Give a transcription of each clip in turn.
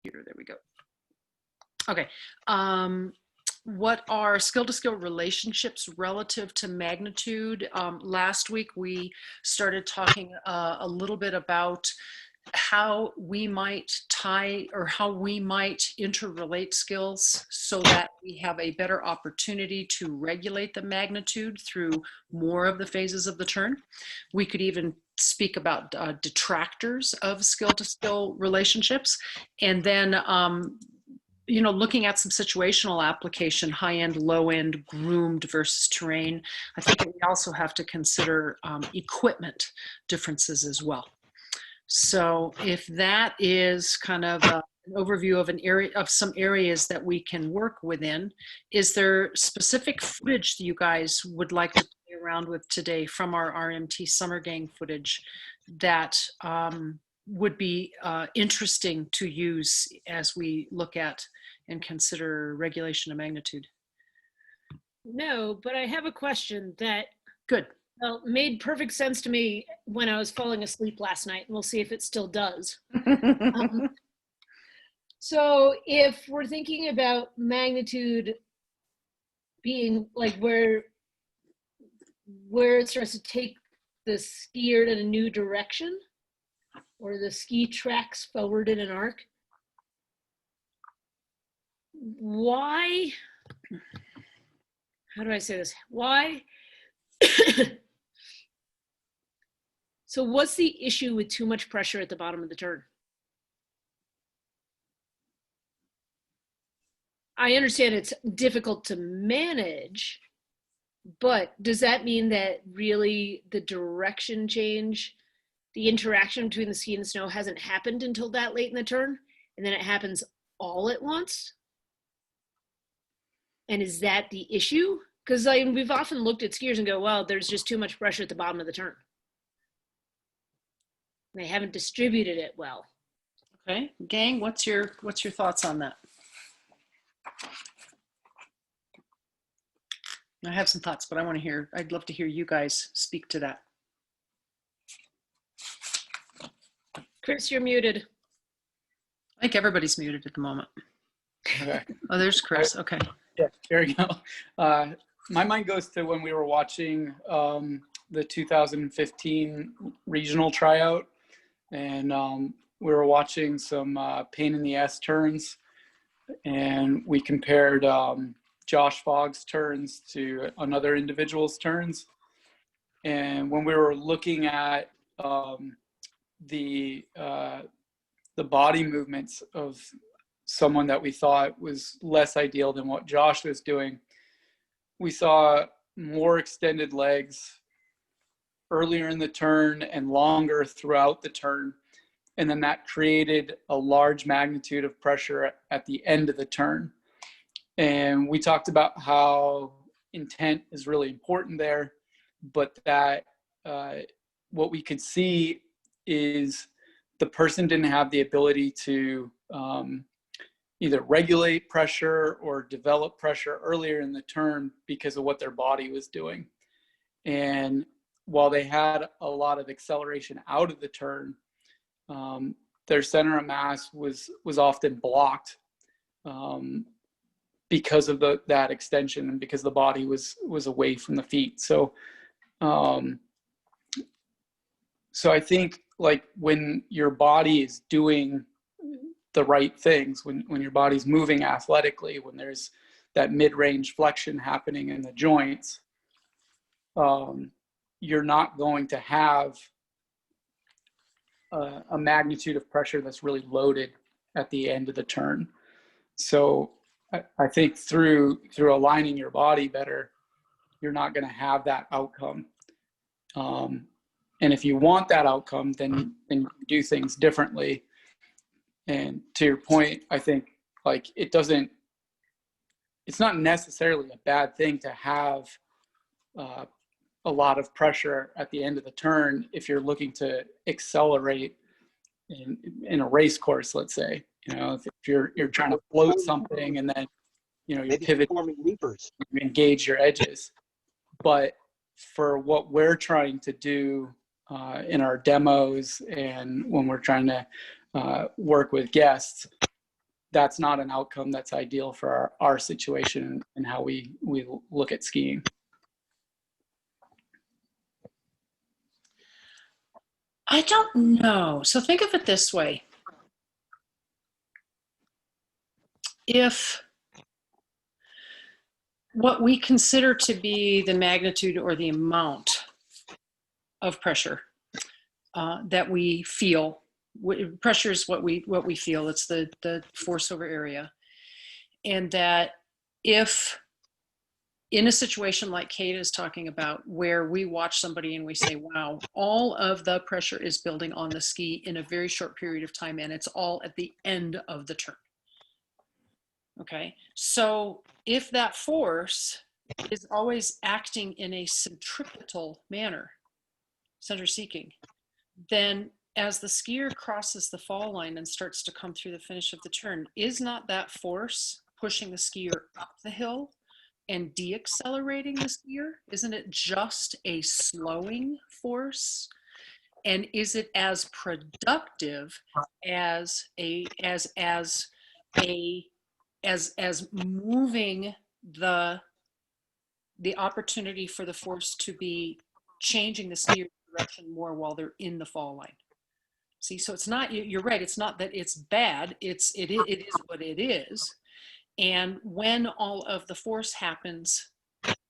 There we go. Okay. What are skill-to-skill relationships relative to magnitude? Last week, we started talking a little bit about how we might tie or how we might interrelate skills so that we have a better opportunity to regulate the magnitude through more of the phases of the turn. We could even speak about detractors of skill-to-skill relationships, and then looking at some situational application, high-end, low-end, groomed versus terrain. I think we also have to consider equipment differences as well. So if that is kind of an overview of an area of some areas that we can work within, is there specific footage that you guys would like to play around with today from our RMT Summer Gang footage that would be interesting to use as we look at and consider regulation of magnitude? No, but I have a question that Good. Made perfect sense to me when I was falling asleep last night, and we'll see if it still does. So if we're thinking about magnitude being like where it starts to take the skier in a new direction, or the ski tracks forward in an arc, why, how do I say this? Why? So what's the issue with too much pressure at the bottom of the turn? I understand it's difficult to manage, but does that mean that really the direction change, the interaction between the ski and the snow hasn't happened until that late in the turn, and then it happens all at once? And is that the issue? Because we've often looked at skiers and go, well, there's just too much pressure at the bottom of the turn. They haven't distributed it well. Okay, gang, what's your thoughts on that? I have some thoughts, but I'd love to hear you guys speak to that. Chris, you're muted. I think everybody's muted at the moment. Okay. Oh, there's Chris. Okay. Yeah, there you go. My mind goes to when we were watching the 2015 regional tryout, and we were watching some pain in the ass turns, and we compared Josh Fogg's turns to another individual's turns. And when we were looking at the body movements of someone that we thought was less ideal than what Josh was doing, we saw more extended legs earlier in the turn and longer throughout the turn. And then that created a large magnitude of pressure at the end of the turn. And we talked about how intent is really important there, but that what we could see is the person didn't have the ability to either regulate pressure or develop pressure earlier in the turn because of what their body was doing. And while they had a lot of acceleration out of the turn, their center of mass was often blocked because of that extension and because the body was away from the feet. So I think like when your body is doing the right things, when your body's moving athletically, when there's that mid-range flexion happening in the joints, you're not going to have a magnitude of pressure that's really loaded at the end of the turn. So I think through aligning your body better, you're not going to have that outcome. And if you want that outcome, then you do things differently. And to your point, I think like it's not necessarily a bad thing to have a lot of pressure at the end of the turn if you're looking to accelerate in a race course, let's say. You know, if you're trying to float something and then, you know, you pivot, leapers, you engage your edges. But for what we're trying to do in our demos and when we're trying to work with guests, that's not an outcome that's ideal for our situation and how we look at skiing. I don't know. So think of it this way. If what we consider to be the magnitude or the amount of pressure that we feel, pressure is what we feel. It's the force over area, and that if in a situation like Kate is talking about, where we watch somebody and we say, wow, all of the pressure is building on the ski in a very short period of time, and it's all at the end of the turn. Okay, so if that force is always acting in a centripetal manner, center seeking, then as the skier crosses the fall line and starts to come through the finish of the turn, is not that force pushing the skier up the hill and deaccelerating the skier? Isn't it just a slowing force? And is it as productive as moving the opportunity for the force to be changing the skier's direction more while they're in the fall line? See, so it's not, you're right, it's not that it's bad, it is what it is. And when all of the force happens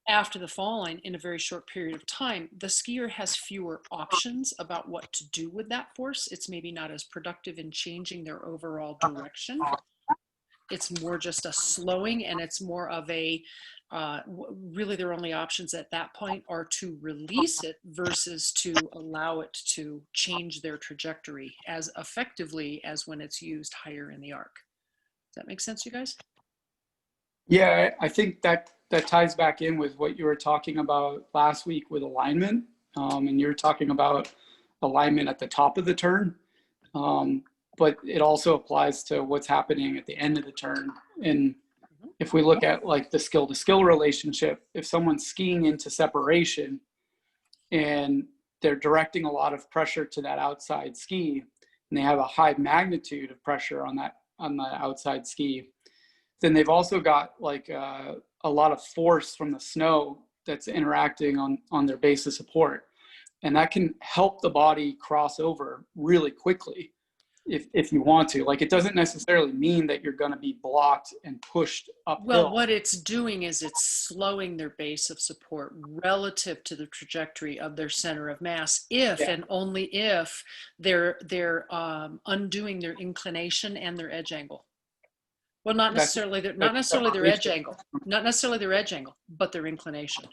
after the fall line in a very short period of time, the skier has fewer options about what to do with that force. It's maybe not as productive in changing their overall direction. It's more just a slowing, and it's more of a, really their only options at that point are to release it versus to allow it to change their trajectory as effectively as when it's used higher in the arc. Does that make sense, you guys? Yeah, I think that ties back in with what you were talking about last week with alignment. And you're talking about alignment at the top of the turn. But it also applies to what's happening at the end of the turn. And if we look at like the skill to skill relationship, if someone's skiing into separation and they're directing a lot of pressure to that outside ski, and they have a high magnitude of pressure on the outside ski, then they've also got like a lot of force from the snow that's interacting on their base of support. And that can help the body cross over really quickly if you want to. Like, it doesn't necessarily mean that you're going to be blocked and pushed uphill. Well, what it's doing is it's slowing their base of support relative to the trajectory of their center of mass, if and only if they're undoing their inclination and their edge angle. Well, not necessarily their edge angle, but their inclination.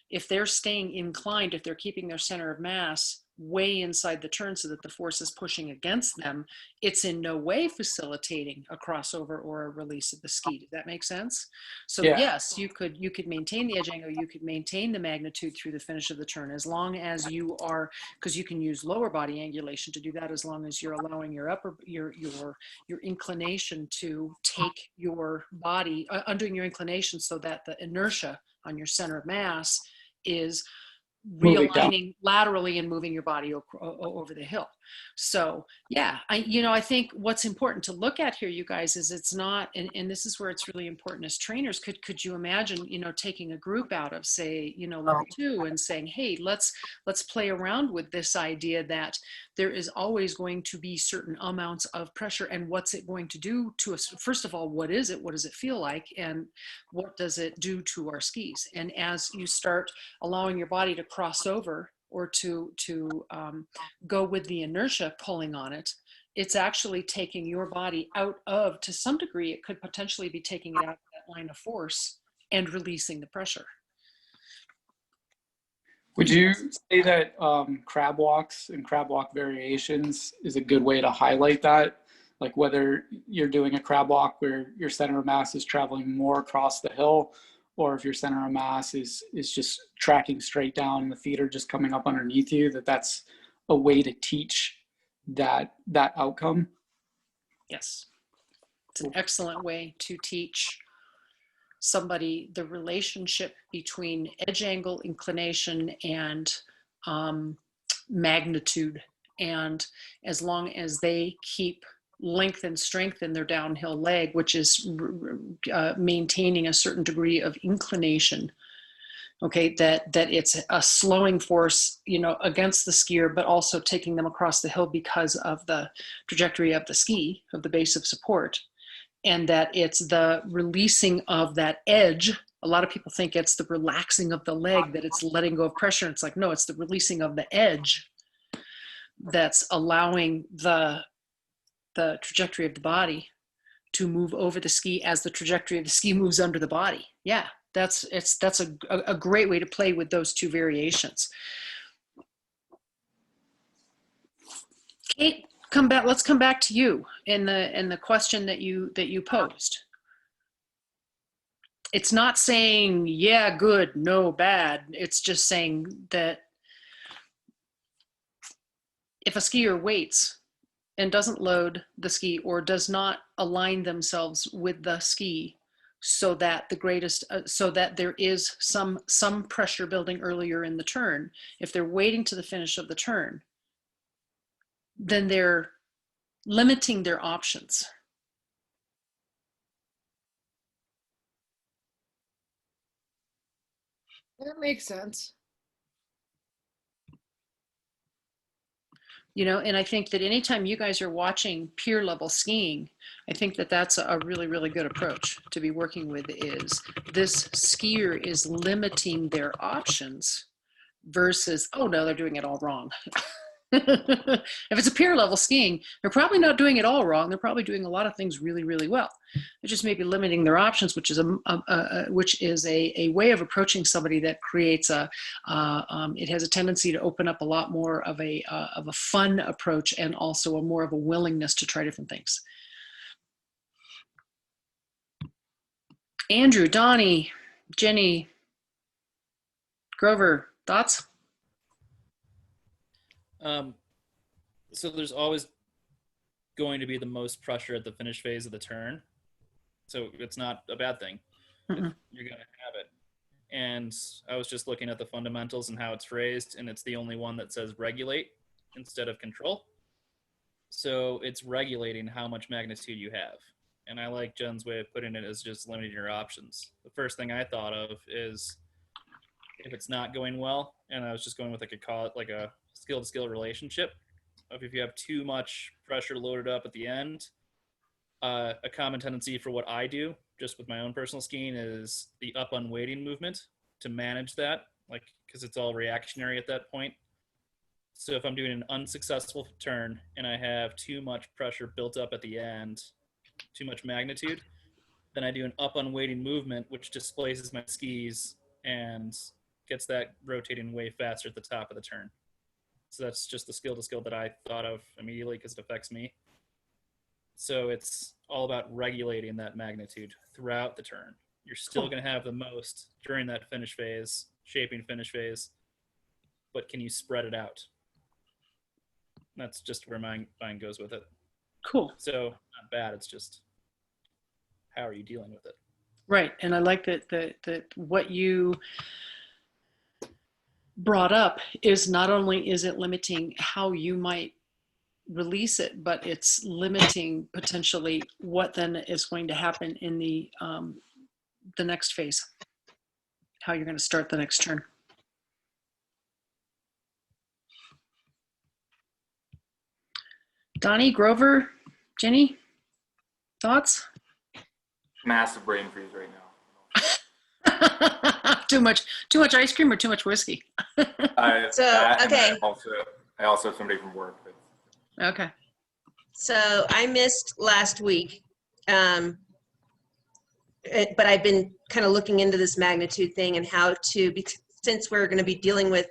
If they're staying inclined, if they're keeping their center of mass way inside the turn so that the force is pushing against them, it's in no way facilitating a crossover or a release of the ski. Does that make sense? So yes, you could maintain the edge angle, you could maintain the magnitude through the finish of the turn, as long as you are, because you can use lower body angulation to do that, as long as you're allowing your inclination to take your body, undoing your inclination so that the inertia on your center of mass is realigning laterally and moving your body over the hill. So yeah, I think what's important to look at here, you guys, is it's not, and this is where it's really important as trainers. Could you imagine, taking a group out of, say, level 2 and saying, hey, let's play around with this idea that there is always going to be certain amounts of pressure, and what's it going to do to us? First of all, what is it? What does it feel like? And what does it do to our skis? And as you start allowing your body to cross over or to go with the inertia pulling on it, it's actually taking your body out of, to some degree, it could potentially be taking it out of that line of force and releasing the pressure. Would you say that crab walks and crab walk variations is a good way to highlight that? Like, whether you're doing a crab walk where your center of mass is traveling more across the hill, or if your center of mass is just tracking straight down and the feet are just coming up underneath you, that's a way to teach that outcome? Yes, it's an excellent way to teach somebody the relationship between edge angle, inclination, and magnitude. And as long as they keep length and strength in their downhill leg, which is maintaining a certain degree of inclination. Okay, that it's a slowing force, you know, against the skier, but also taking them across the hill because of the trajectory of the ski, of the base of support, and that it's the releasing of that edge. A lot of people think it's the relaxing of the leg, that it's letting go of pressure. It's like, no, it's the releasing of the edge that's allowing the trajectory of the body to move over the ski as the trajectory of the ski moves under the body. Yeah, that's a great way to play with those two variations. Kate, come back. Let's come back to you in the question that you posed. It's not saying yeah, good, no, bad. It's just saying that if a skier waits and doesn't load the ski or does not align themselves with the ski so that so that there is some pressure building earlier in the turn, if they're waiting to the finish of the turn, then they're limiting their options. That makes sense. You know, and I think that anytime you guys are watching peer level skiing, I think that that's a really, really good approach to be working with, is this skier is limiting their options versus, oh no, they're doing it all wrong. If it's a peer level skiing, they're probably not doing it all wrong. They're probably doing a lot of things really, really well. They're just maybe limiting their options, which is a way of approaching somebody that creates it has a tendency to open up a lot more of a fun approach, and also more of a willingness to try different things. Andrew, Donnie, Jenny, Grover, thoughts? So there's always going to be the most pressure at the finish phase of the turn. So it's not a bad thing. You're going to have it. And I was just looking at the fundamentals and how it's phrased, and it's the only one that says regulate instead of control. So it's regulating how much magnitude you have. And I like Jen's way of putting it as just limiting your options. The first thing I thought of is if it's not going well, and I was just going with like a skill-to-skill relationship of if you have too much pressure loaded up at the end. A common tendency for what I do, just with my own personal skiing, is the up unweighting movement to manage that, like, because it's all reactionary at that point. So if I'm doing an unsuccessful turn and I have too much pressure built up at the end, too much magnitude, then I do an up unweighting movement, which displaces my skis and gets that rotating way faster at the top of the turn. So that's just the skill-to-skill that I thought of immediately because it affects me. So it's all about regulating that magnitude throughout the turn. You're still going to have the most during that finish phase, shaping finish phase, but can you spread it out? That's just where mine goes with it. Cool. So not bad. It's just how are you dealing with it? Right, and I like that what you brought up is not only is it limiting how you might release it, but it's limiting potentially what then is going to happen in the next phase, how you're going to start the next turn. Donnie, Grover, Jenny, thoughts? Massive brain freeze right now. Too much ice cream or too much whiskey? Okay. I also have somebody from work. Okay. So I missed last week, but I've been kind of looking into this magnitude thing and how to, since we're going to be dealing with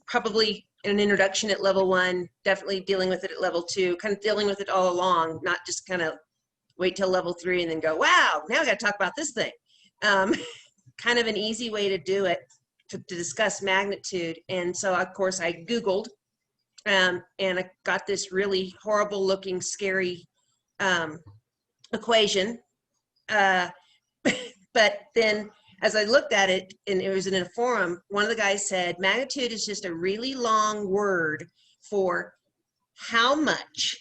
probably an introduction at level 1, definitely dealing with it at level 2, kind of dealing with it all along, not just kind of wait till level 3 and then go, wow, now I got to talk about this thing. Kind of an easy way to do it, to discuss magnitude. And so, of course, I Googled, and I got this really horrible looking, scary equation. But then as I looked at it, and it was in a forum, one of the guys said, magnitude is just a really long word for how much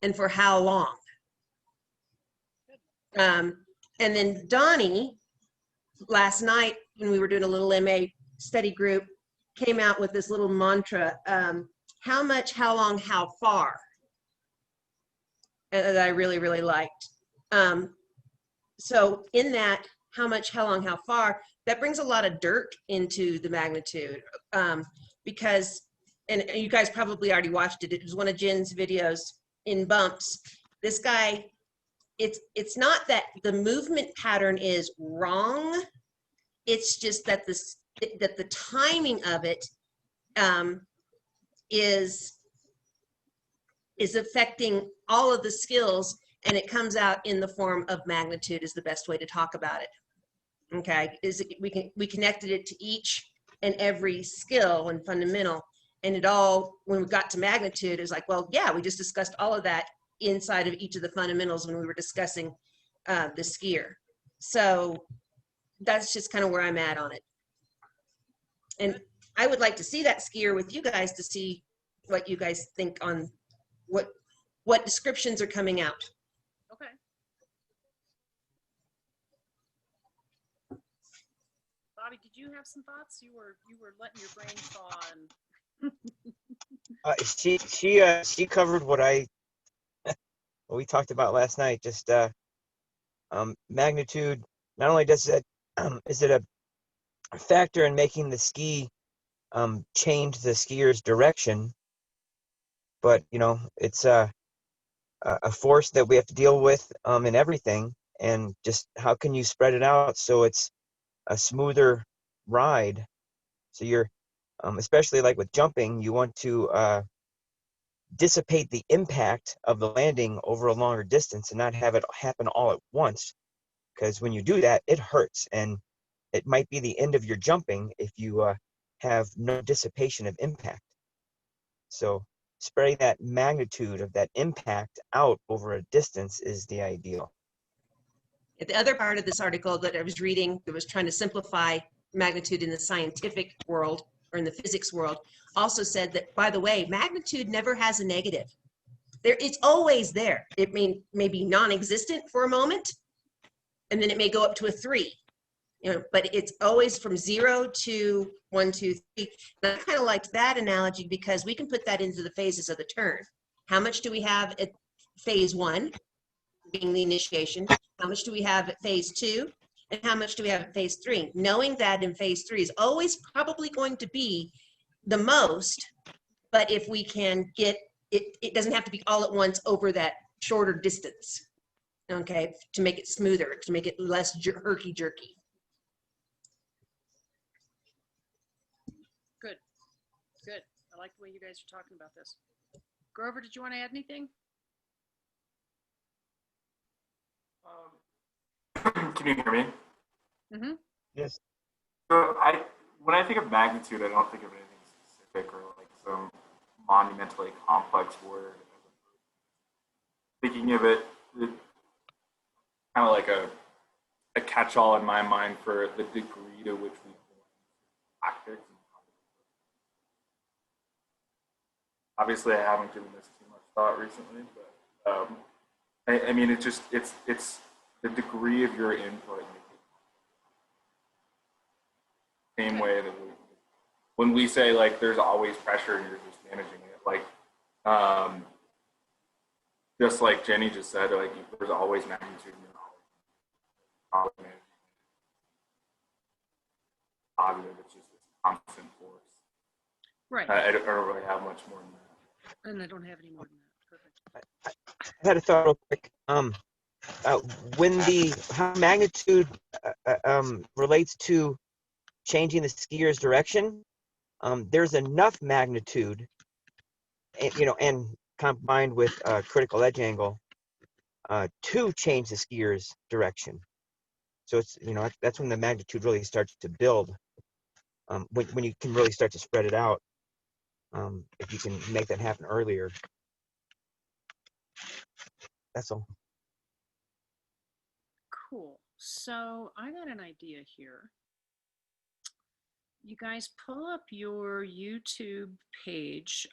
and for how long. And then Donnie, last night when we were doing a little MA study group, came out with this little mantra, how much, how long, how far, that I really, really liked. So in that, how much, how long, how far, that brings a lot of dirt into the magnitude, because, and you guys probably already watched it, it was one of Jen's videos in bumps. This guy, it's not that the movement pattern is wrong, it's just that that the timing of it is affecting all of the skills, and it comes out in the form of magnitude is the best way to talk about it. Okay, we connected it to each and every skill and fundamental, and it all, when we got to magnitude, it was like, well, yeah, we just discussed all of that inside of each of the fundamentals when we were discussing the skier. So that's just kind of where I'm at on it. And I would like to see that skier with you guys to see what you guys think on what descriptions are coming out. Okay. Bobby, did you have some thoughts? You were letting your brain thaw and She covered what we talked about last night. Just magnitude. Not only does it is it a factor in making the ski change the skier's direction, but it's a force that we have to deal with in everything. And just how can you spread it out so it's a smoother ride? So you're especially like with jumping, you want to dissipate the impact of the landing over a longer distance and not have it happen all at once, because when you do that, it hurts, and it might be the end of your jumping if you have no dissipation of impact. So spreading that magnitude of that impact out over a distance is the ideal. The other part of this article that I was reading that was trying to simplify magnitude in the scientific world or in the physics world also said that, by the way, magnitude never has a negative. It's always there. It may be non-existent for a moment, and then it may go up to a 3. But it's always from 0 to 1, 2, 3. And I kind of liked that analogy because we can put that into the phases of the turn. How much do we have at phase 1, being the initiation? How much do we have at phase 2? And how much do we have at phase 3? Knowing that in phase 3 is always probably going to be the most, but if we can get it, it doesn't have to be all at once over that shorter distance, okay, to make it smoother, to make it less herky-jerky. good. I like the way you guys are talking about this. Grover, did you want to add anything? Can you hear me? Mm-hmm. Yes. So when I think of magnitude, I don't think of anything specific or like some monumentally complex word. Thinking of it kind of like a catch-all in my mind for the degree to which we tactics. Obviously, I haven't given this too much thought recently, but I mean, it's the degree of your input. Same way that when we say like there's always pressure and you're just managing it, like just like Jenny just said, like there's always magnitude and you're always managing it. Positive, it's just this constant force. Right. I don't really have much more than that. And I don't have any more than that. Perfect. I had a thought real quick. When how magnitude relates to changing the skier's direction, there's enough magnitude, and combined with critical edge angle, to change the skier's direction. So it's that's when the magnitude really starts to build. When you can really start to spread it out, if you can make that happen earlier. That's all. Cool. So I got an idea here. You guys pull up your YouTube page.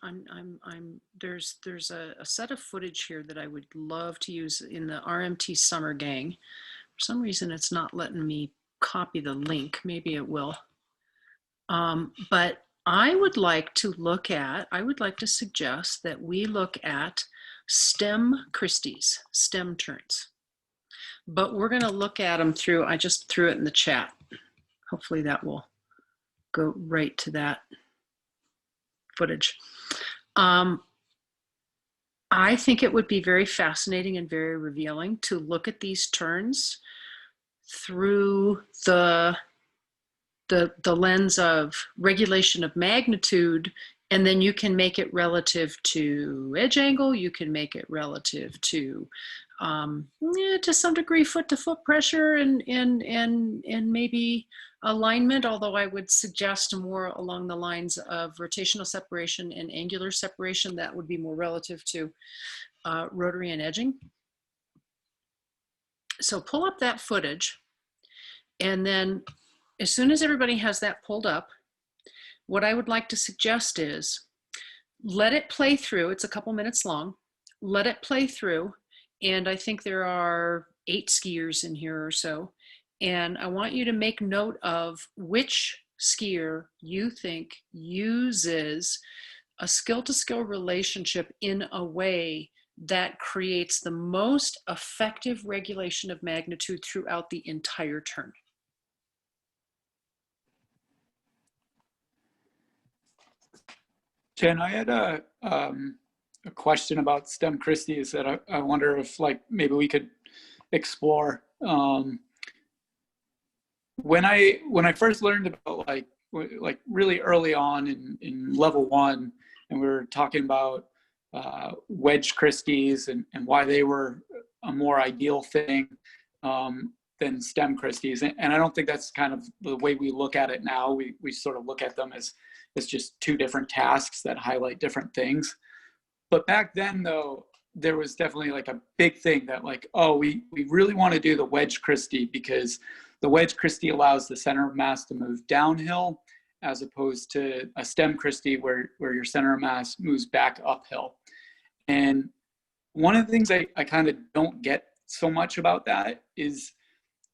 There's a set of footage here that I would love to use in the RMT Summer Gang. For some reason, it's not letting me copy the link. Maybe it will. But I would like to suggest that we look at stem Christies, stem turns. But we're going to look at them through, I just threw it in the chat. Hopefully that will go right to that footage. I think it would be very fascinating and very revealing to look at these turns through the lens of regulation of magnitude, and then you can make it relative to edge angle, you can make it relative to some degree foot to foot pressure and maybe alignment, although I would suggest more along the lines of rotational separation and angular separation. That would be more relative to rotary and edging. So pull up that footage, and then as soon as everybody has that pulled up, what I would like to suggest is let it play through. It's a couple minutes long. Let it play through. And I think there are 8 skiers in here or so. And I want you to make note of which skier you think uses a skill-to-skill relationship in a way that creates the most effective regulation of magnitude throughout the entire turn. Jen, I had a question about stem Christies that I wonder if like maybe we could explore. When I first learned about like really early on in level 1, and we were talking about wedge Christies and why they were a more ideal thing than stem Christies, and I don't think that's kind of the way we look at it now. We sort of look at them as just 2 different tasks that highlight different things. But back then, though, there was definitely like a big thing that like, oh, we really want to do the wedge Christie because the wedge Christie allows the center of mass to move downhill as opposed to a stem Christie where your center of mass moves back uphill. And one of the things I kind of don't get so much about that is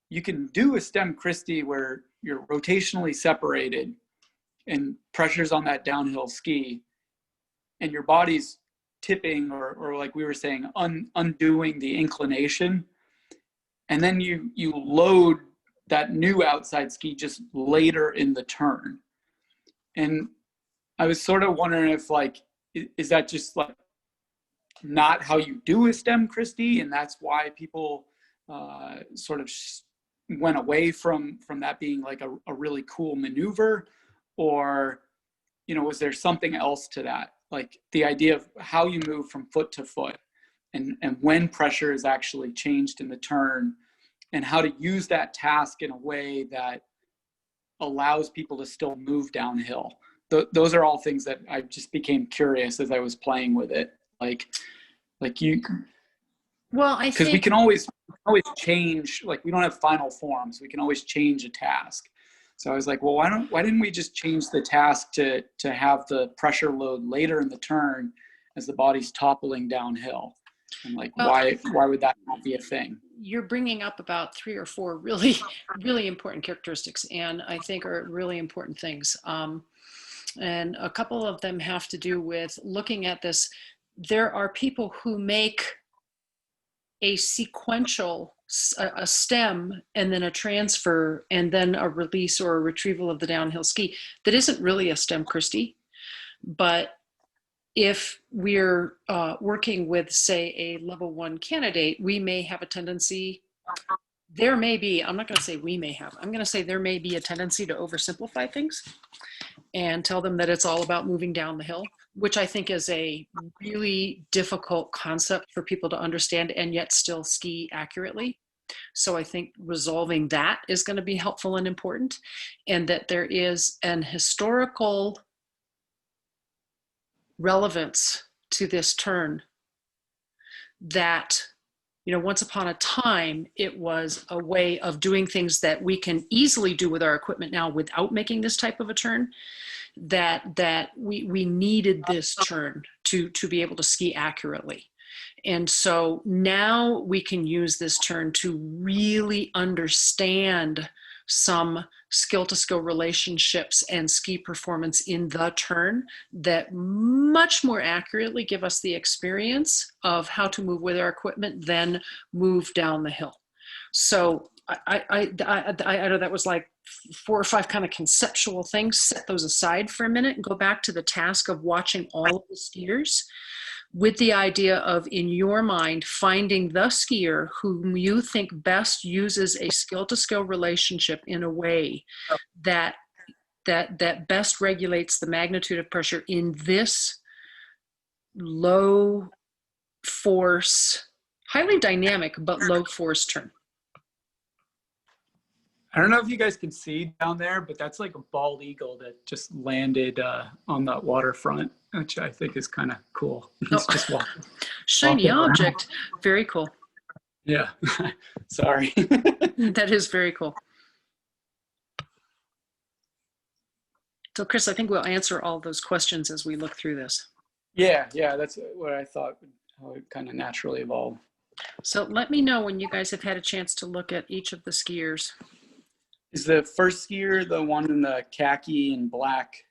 you can do a stem Christie where you're rotationally separated and pressure's on that downhill ski and your body's tipping or like we were saying, undoing the inclination. And then you load that new outside ski just later in the turn. And I was sort of wondering if like, is that just like not how you do a stem Christie? And that's why people sort of went away from that being like a really cool maneuver? Or, was there something else to that? Like the idea of how you move from foot to foot and when pressure is actually changed in the turn and how to use that task in a way that allows people to still move downhill. Those are all things that I just became curious as I was playing with it. Like you, well, I think because we can always change, like we don't have final forms. We can always change a task. So I was like, well, why didn't we just change the task to have the pressure load later in the turn as the body's toppling downhill? And like, well, why would that not be a thing? You're bringing up about 3 or 4 really, really important characteristics, and I think are really important things. And a couple of them have to do with looking at this. There are people who make a sequential, a stem and then a transfer and then a release or a retrieval of the downhill ski that isn't really a stem Christie. But if we're working with, say, a level 1 candidate, we may have a tendency, there may be, I'm not going to say we may have, I'm going to say there may be a tendency to oversimplify things and tell them that it's all about moving down the hill, which I think is a really difficult concept for people to understand and yet still ski accurately. So I think resolving that is going to be helpful and important, and that there is an historical relevance to this turn that once upon a time, it was a way of doing things that we can easily do with our equipment now without making this type of a turn, that we needed this turn to be able to ski accurately. And so now we can use this turn to really understand some skill to skill relationships and ski performance in the turn that much more accurately give us the experience of how to move with our equipment than move down the hill. So I know that was like 4 or 5 kind of conceptual things. Set those aside for a minute and go back to the task of watching all of the skiers, with the idea of, in your mind, finding the skier whom you think best uses a skill-to-skill relationship in a way that best regulates the magnitude of pressure in this low force, highly dynamic, but low force turn. I don't know if you guys can see down there, but that's like a bald eagle that just landed on that waterfront, which I think is kind of cool. He's just walking. Shiny walking object. Very cool. Yeah. Sorry. That is very cool. So Chris, I think we'll answer all those questions as we look through this. Yeah, that's what I thought would kind of naturally evolve. So let me know when you guys have had a chance to look at each of the skiers. Is the first skier the one in the khaki and black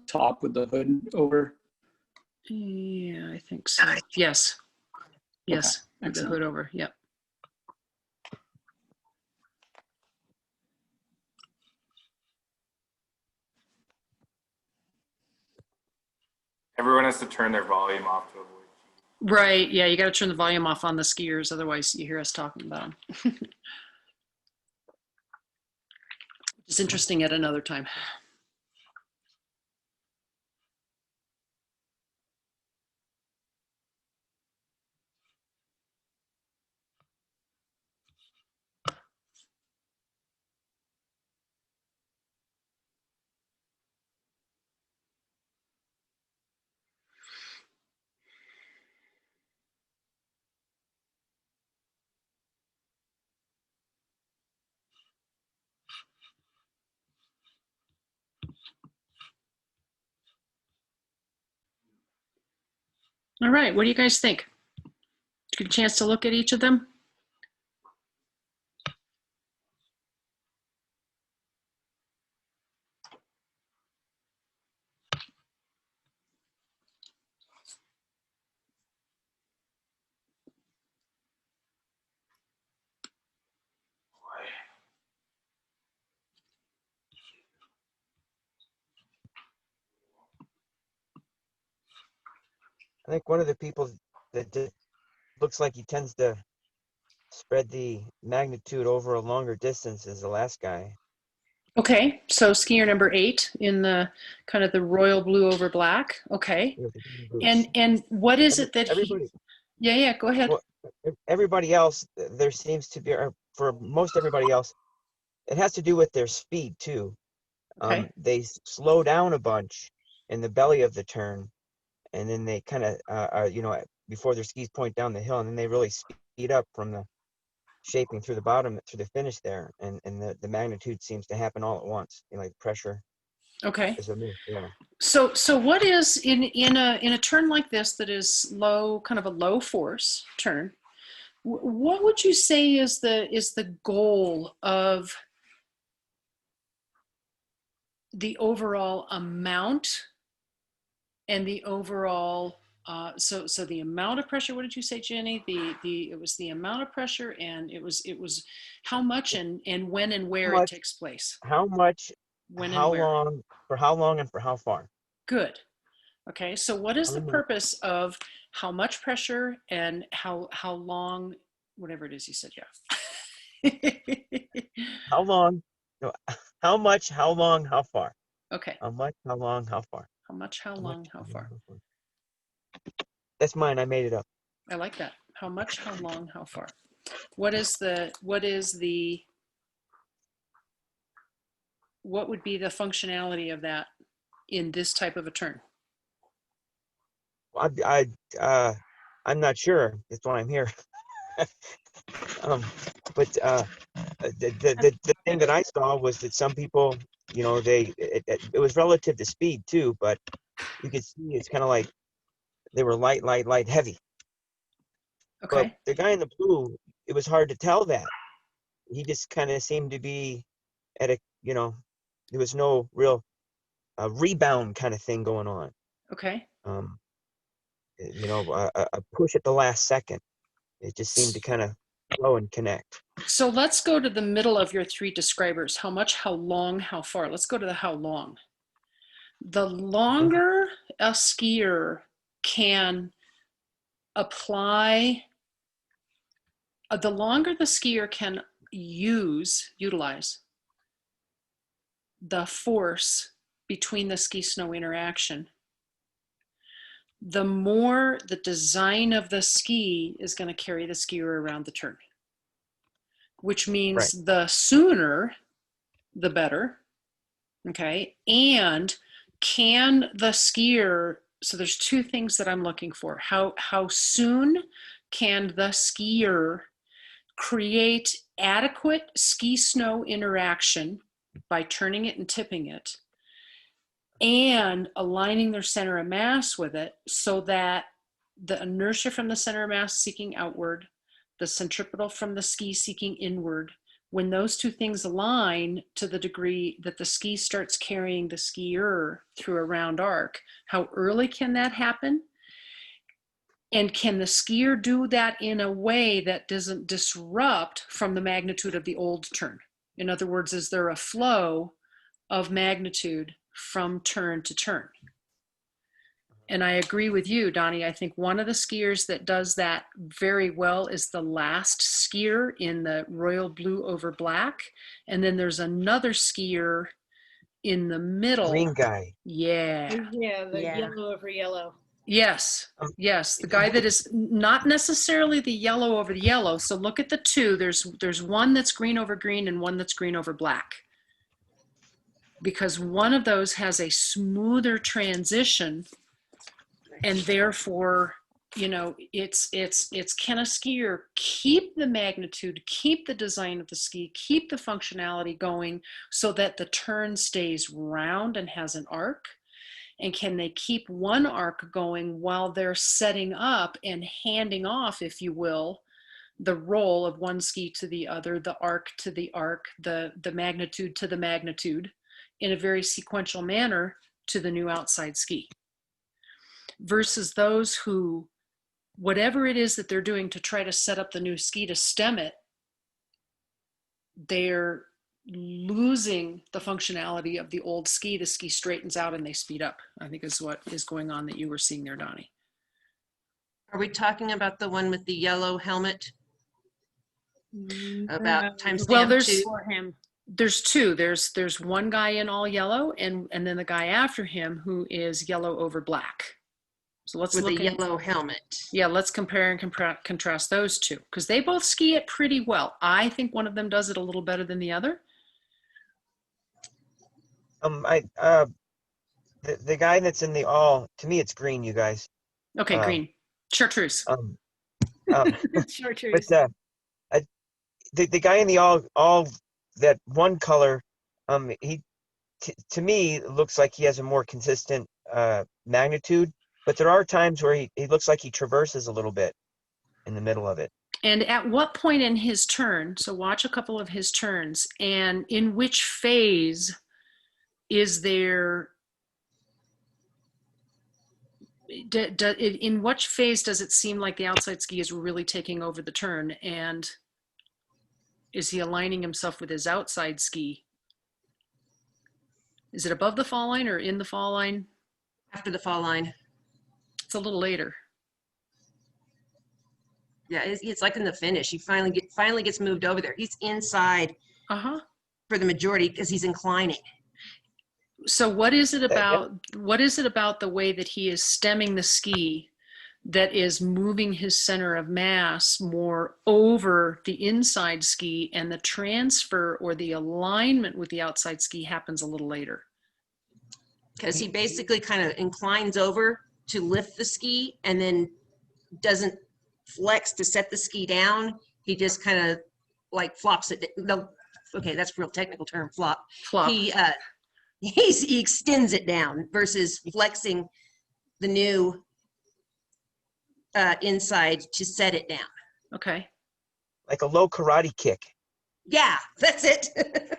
top with the hood over? Yeah, I think so. Yes. Yes, Okay, with the hood over. Yep. Everyone has to turn their volume off to avoid cheating. Right. Yeah, you got to turn the volume off on the skiers, otherwise you hear us talking about them. It's interesting at another time. All right, what do you guys think? Get a chance to look at each of them? I think one of the people that looks like he tends to spread the magnitude over a longer distance is the last guy. Okay, so skier number 8 in the kind of the royal blue over black. Okay. And what is it that everybody, Yeah, go ahead. well, everybody else, there seems to be, or for most everybody else, it has to do with their speed too. Okay. They slow down a bunch in the belly of the turn, and then they kind of are, before their skis point down the hill, and then they really speed up from the shaping through the bottom through the finish there, and the magnitude seems to happen all at once. Like pressure. Okay. Is a move. Yeah. So what is in a turn like this that is low, kind of a low force turn? What would you say is the goal of the overall amount and the overall so the amount of pressure? What did you say, Jenny? It was the amount of pressure, and it was how much and when and where it takes place. How much? When how and where. long? For how long and for how far? Good. Okay. So what is the purpose of how much pressure and how long? Whatever it is you said. Yeah. How long? No, how much? How long? How far? Okay. How much? How long? How far? How much? How long? How far? That's mine. I made it up. I like that. How much? How long? How far? What would be the functionality of that in this type of a turn? I'm not sure. That's why I'm here. um, but the thing that I saw was that some people, you know, it was relative to speed too, but you could see it's kind of like they were light, heavy. But Okay. the guy in the blue, it was hard to tell that. He just kind of seemed to be at a, you know, there was no real rebound kind of thing going on. Okay. You know, a push at the last second. It just seemed to kind of flow and connect. So let's go to the middle of your three describers. How much, how long, how far? Let's go to the how long. The longer a skier can apply, the longer the skier can utilize the force between the ski-snow interaction, the more the design of the ski is going to carry the skier around the turn, which means Right. the sooner, the better. Okay. And can the skier, so there's two things that I'm looking for. How soon can the skier create adequate ski-snow interaction by turning it and tipping it and aligning their center of mass with it so that the inertia from the center of mass seeking outward, the centripetal from the ski seeking inward, when those two things align to the degree that the ski starts carrying the skier through a round arc, how early can that happen? And can the skier do that in a way that doesn't disrupt from the magnitude of the old turn? In other words, is there a flow of magnitude from turn to turn? And I agree with you, Donnie. I think one of the skiers that does that very well is the last skier in the royal blue over black. And then there's another skier in the middle. Green guy. Yeah. Yeah, the Yeah. yellow over yellow. Yes. Yes. The guy that is not necessarily the yellow over the yellow. So look at the two. There's one that's green over green and one that's green over black. Because one of those has a smoother transition, and therefore, you know, it's can a skier keep the magnitude, keep the design of the ski, keep the functionality going so that the turn stays round and has an arc? And can they keep one arc going while they're setting up and handing off, if you will, the roll of one ski to the other, the arc to the arc, the magnitude to the magnitude in a very sequential manner to the new outside ski? Versus those who, whatever it is that they're doing to try to set up the new ski to stem it, they're losing the functionality of the old ski. The ski straightens out and they speed up, I think is what is going on that you were seeing there, Donnie. Are we talking about the one with the yellow helmet? About timestamp Well, there's For him. there's two. There's one guy in all yellow and then the guy after him who is yellow over black. So let's with look the at, yellow helmet. yeah, let's compare and contrast those two because they both ski it pretty well. I think one of them does it a little better than the other. The guy that's in the all, to me it's green, you guys. Okay, green. Chartreuse. Chartreuse. But the guy in the all that one color, he to me looks like he has a more consistent magnitude, but there are times where he looks like he traverses a little bit in the middle of it. And at what point in his turn, so watch a couple of his turns, and in which phase is there, in what phase does it seem like the outside ski is really taking over the turn? And is he aligning himself with his outside ski? Is it above the fall line or in the fall line? After the fall line. It's a little later. Yeah, it's like in the finish. He finally gets moved over there. He's inside for the majority because he's inclining. So what is it about the way that he is stemming the ski that is moving his center of mass more over the inside ski, and the transfer or the alignment with the outside ski happens a little later? Because he basically kind of inclines over to lift the ski and then doesn't flex to set the ski down, he just kind of like flops it. No, okay, that's a real technical term, flop. Flop. He extends it down versus flexing the new inside to set it down. Okay. Like a low karate kick. Yeah, that's it.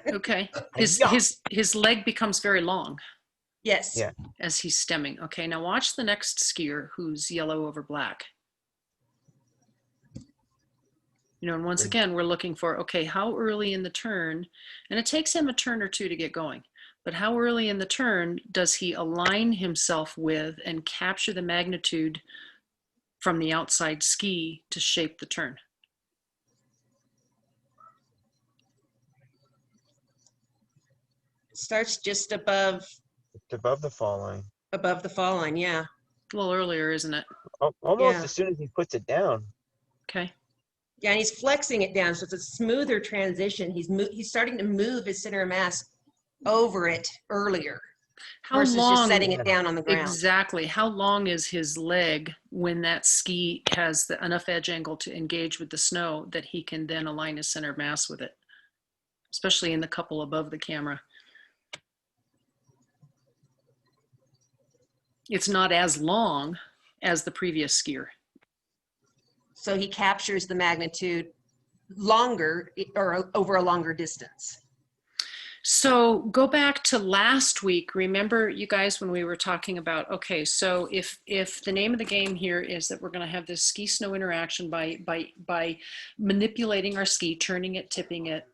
Okay. Yeah. His leg becomes very long Yes. Yeah. as he's stemming. Okay, now watch the next skier who's yellow over black. You know, and once again, we're looking for, okay, how early in the turn, and it takes him a turn or two to get going, but how early in the turn does he align himself with and capture the magnitude from the outside ski to shape the turn? It starts just above It's above the fall line. the fall line. Yeah. A little earlier, isn't it? Almost Yeah. as soon as he puts it down. Okay. Yeah, and he's flexing it down, so it's a smoother transition. He's starting to move his center of mass over it earlier How versus just long, setting it down on the ground. exactly, how long is his leg when that ski has enough edge angle to engage with the snow that he can then align his center of mass with it, especially in the couple above the camera? It's not as long as the previous skier. So he captures the magnitude longer or over a longer distance. So go back to last week. Remember, you guys, when we were talking about, okay, so if the name of the game here is that we're going to have this ski snow interaction by manipulating our ski, turning it, tipping it,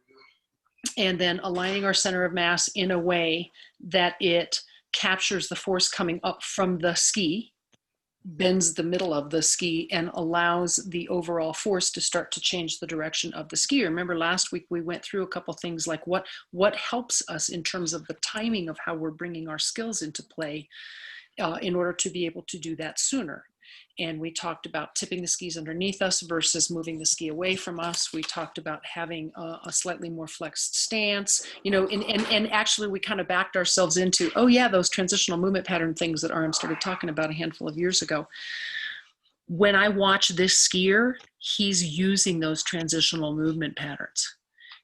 and then aligning our center of mass in a way that it captures the force coming up from the ski, bends the middle of the ski, and allows the overall force to start to change the direction of the skier. Remember last week we went through a couple things like what helps us in terms of the timing of how we're bringing our skills into play in order to be able to do that sooner. And we talked about tipping the skis underneath us versus moving the ski away from us. We talked about having a slightly more flexed stance, you know, and actually we kind of backed ourselves into, oh yeah, those transitional movement pattern things that RM started talking about a handful of years ago. When I watch this skier, he's using those transitional movement patterns.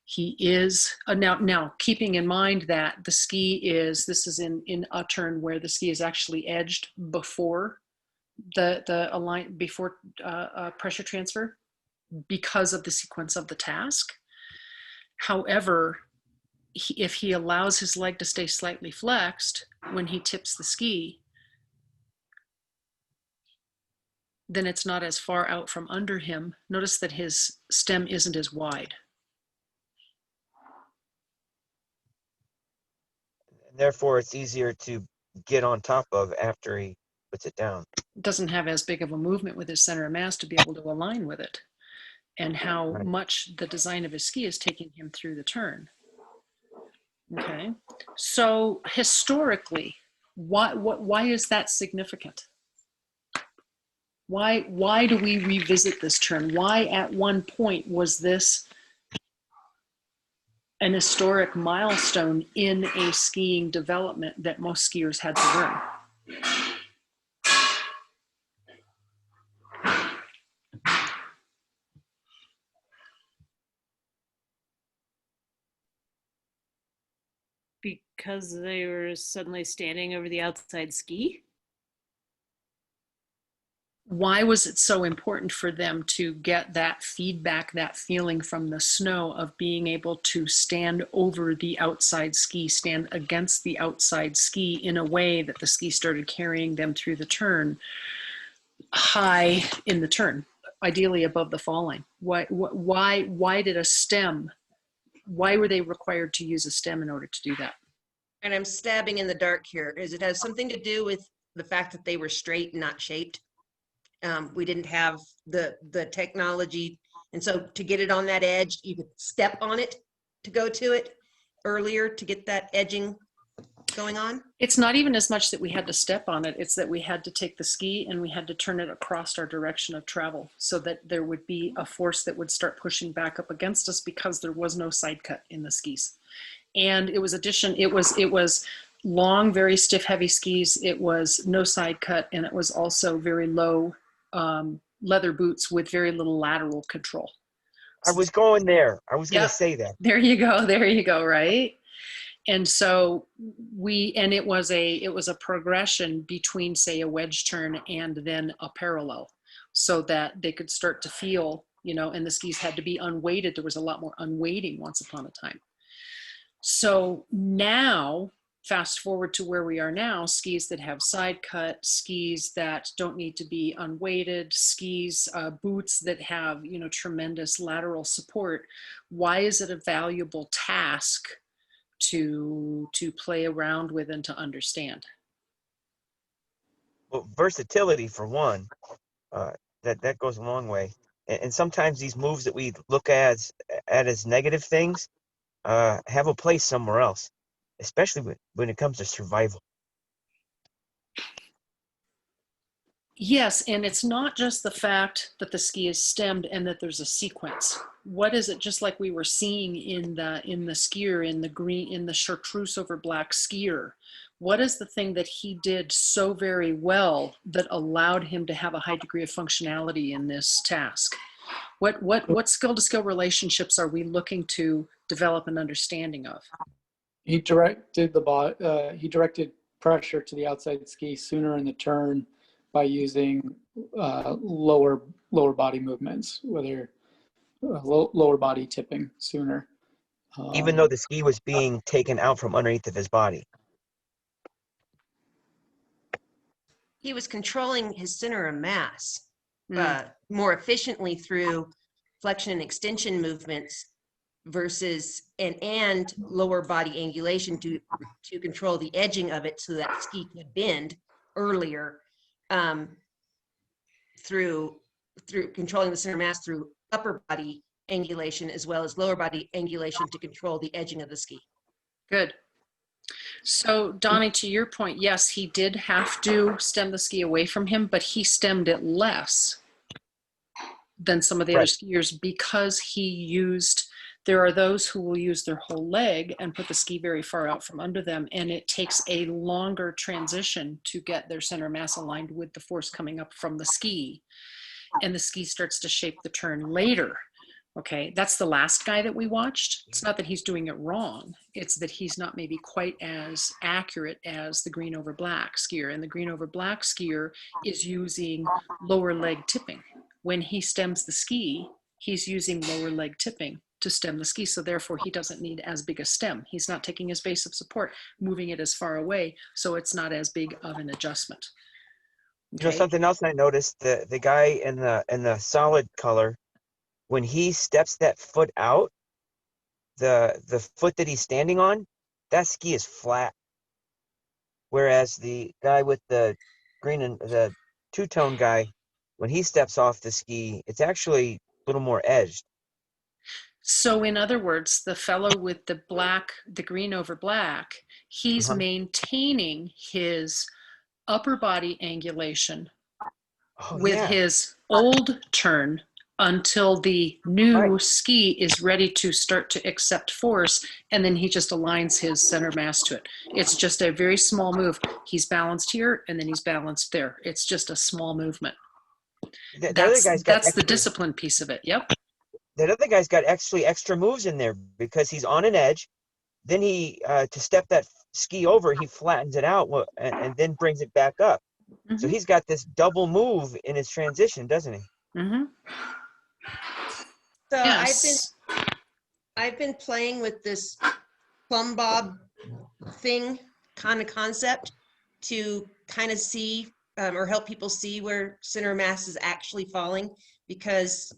He is, now keeping in mind that the ski is, this is in a turn where the ski is actually edged before the align before pressure transfer because of the sequence of the task. However, if he allows his leg to stay slightly flexed when he tips the ski, then it's not as far out from under him. Notice that his stem isn't as wide. Therefore, it's easier to get on top of after he puts it down. Doesn't have as big of a movement with his center of mass to be able to align with it, and how Right. much the design of his ski is taking him through the turn. Okay, so historically, why is that significant? Why do we revisit this turn? Why at one point was this an historic milestone in a skiing development that most skiers had to learn? Because they were suddenly standing over the outside ski? Why was it so important for them to get that feedback, that feeling from the snow of being able to stand over the outside ski, stand against the outside ski in a way that the ski started carrying them through the turn, high in the turn, ideally above the fall line? Why did a stem, why were they required to use a stem in order to do that? And I'm stabbing in the dark here. Does it have something to do with the fact that they were straight and not shaped? We didn't have the technology, and so to get it on that edge, you could step on it to go to it earlier to get that edging going on. It's not even as much that we had to step on it, it's that we had to take the ski and we had to turn it across our direction of travel so that there would be a force that would start pushing back up against us because there was no side cut in the skis. And it was long, very stiff, heavy skis. It was no side cut, and it was also very low leather boots with very little lateral control. I was going there. I was going Yep. to say that. There you go. There you go. Right. And so it was a progression between, say, a wedge turn and then a parallel, so that they could start to feel, and the skis had to be unweighted. There was a lot more unweighting once upon a time. So now, fast forward to where we are now, skis that have side cut, skis that don't need to be unweighted, skis, boots that have, tremendous lateral support. Why is it a valuable task to play around with and to understand? Well, versatility for one, that goes a long way. And sometimes these moves that we look at as negative things have a place somewhere else, especially when it comes to survival. Yes, and it's not just the fact that the ski is stemmed and that there's a sequence. What is it? Just like we were seeing in the skier, in the chartreuse over black skier. What is the thing that he did so very well that allowed him to have a high degree of functionality in this task? What skill to skill relationships are we looking to develop an understanding of? He directed pressure to the outside ski sooner in the turn by using lower body movements, whether lower body tipping sooner. Even though the ski was being taken out from underneath of his body. He was controlling his center of mass more efficiently through flexion and extension movements versus and lower body angulation to control the edging of it so that ski could bend earlier, through controlling the center mass through upper body angulation as well as lower body angulation to control the edging of the ski. Good. So Donnie, to your point, yes, he did have to stem the ski away from him, but he stemmed it less than some of the other skiers because there are those who will use their whole leg and put the ski very far out from under them, and it takes a longer transition to get their center mass aligned with the force coming up from the ski, and the ski starts to shape the turn later. Okay, that's the last guy that we watched. It's not that he's doing it wrong. It's that he's not maybe quite as accurate as the green over black skier. And the green over black skier is using lower leg tipping. When he stems the ski, he's using lower leg tipping to stem the ski. So therefore he doesn't need as big a stem. He's not taking his base of support, moving it as far away. So it's not as big of an adjustment. Okay. Something else I noticed, the guy in the solid color, when he steps that foot out, the foot that he's standing on, that ski is flat. Whereas the guy with the green and the two-tone guy, when he steps off the ski, it's actually a little more edged. So in other words, the fellow with the green over black, he's maintaining his upper body angulation with his old turn until the new ski is ready to start to accept force, and then he just aligns his center mass to it. It's just a very small move. He's balanced here, and then he's balanced there. It's just a small movement. That's the discipline piece of it. Yep. That other guy's got actually extra moves in there because he's on an edge. Then he, to step that ski over, he flattens it out and then brings it back up. Mm-hmm. So he's got this double move in his transition, doesn't he? Mm-hmm. So yes. I've been playing with this plumb bob thing kind of concept to kind of see or help people see where center mass is actually falling, because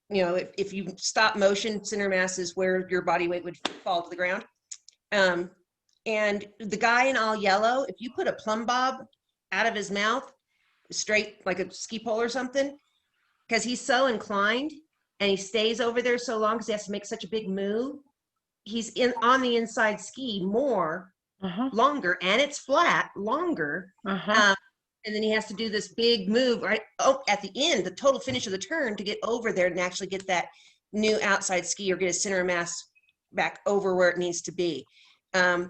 if you stop motion, center mass is where your body weight would fall to the ground. And the guy in all yellow, if you put a plumb bob out of his mouth straight like a ski pole or something, because he's so inclined and he stays over there so long because he has to make such a big move, he's on the inside ski more longer, and it's flat longer. And then he has to do this big move right at the end, the total finish of the turn, to get over there and actually get that new outside ski or get his center of mass back over where it needs to be. And